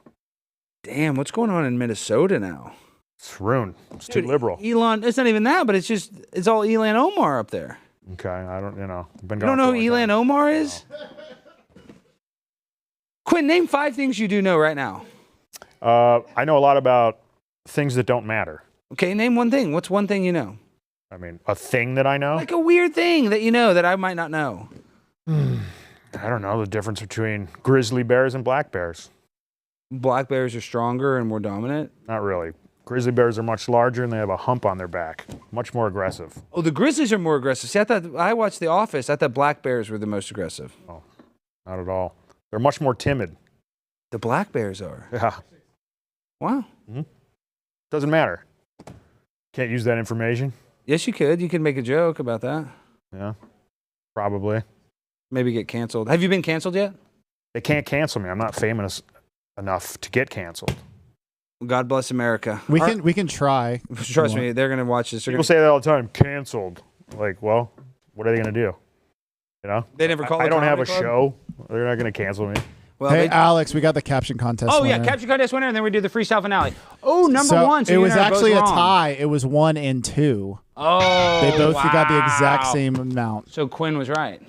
Damn, what's going on in Minnesota now? It's ruined. It's too liberal. Elon, it's not even that, but it's all Elon Omar up there. Okay, I don't, been You don't know who Elon Omar is? Quinn, name 5 things you do know right now. I know a lot about things that don't matter. Okay, name one thing. What's one thing you know? I mean, a thing that I know? Like a weird thing that you know that I might not know. I don't know the difference between grizzly bears and black bears. Black bears are stronger and more dominant? Not really. Grizzly bears are much larger and they have a hump on their back. Much more aggressive. Oh, the grizzlies are more aggressive. See, I watched The Office. I thought black bears were the most aggressive. Oh, not at all. They're much more timid. The black bears are? Yeah. Wow. Mm-hmm. Doesn't matter. Can't use that information. Yes, you could. You could make a joke about that. Yeah, probably. Maybe get canceled. Have you been canceled yet? They can't cancel me. I'm not famous enough to get canceled. God bless America. We can try. Trust me, they're gonna watch this. People say that all the time. Canceled. Like, well, what are they gonna do? You know? They never call. I don't have a show. They're not gonna cancel me. Well, hey, Alex, we got the caption contest. Oh winner. yeah, caption contest winner, and then we do the freestyle finale. Oh, number so one. So it you was and I are both actually a wrong. tie. It was 1 and 2. Oh, they both got the exact wow. same amount. So Quinn was right.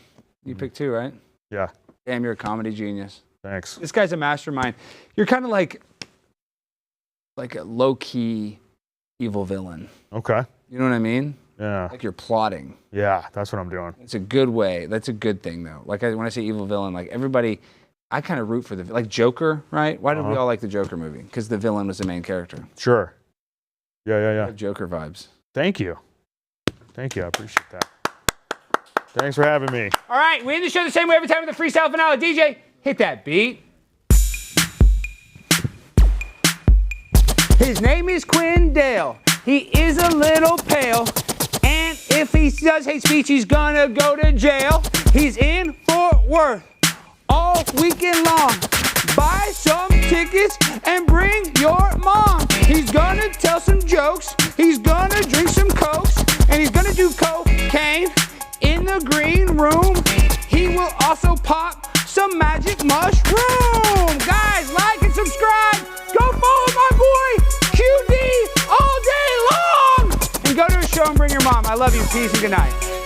You picked 2, right? Yeah. Damn, you're a comedy genius. Thanks. This guy's a mastermind. You're kind of like a low-key evil villain. Okay. You know what I mean? Yeah. Like you're plotting. Yeah, that's what I'm doing. It's a good way. That's a good thing, though. Like when I say evil villain, like everybody, I kind of root for like Joker, right? Why did we all like the Joker movie? Because the villain was the main character. Sure. Yeah. Joker vibes. Thank you. Thank you. I appreciate that. Thanks for having me. All right, we end the show the same way every time with the freestyle finale. DJ, hit that beat. His name is Quinn Dale. He is a little pale. And if he does hate speech, he's gonna go to jail. He's in Fort Worth all weekend long. Buy some tickets and bring your mom. He's gonna tell some jokes. He's gonna drink some cokes. And he's gonna do cocaine in the green room. He will also pop some magic mushroom. Guys, like and subscribe. Go follow my boy QD all day long. And go to his show and bring your mom. I love you. Peace and good night.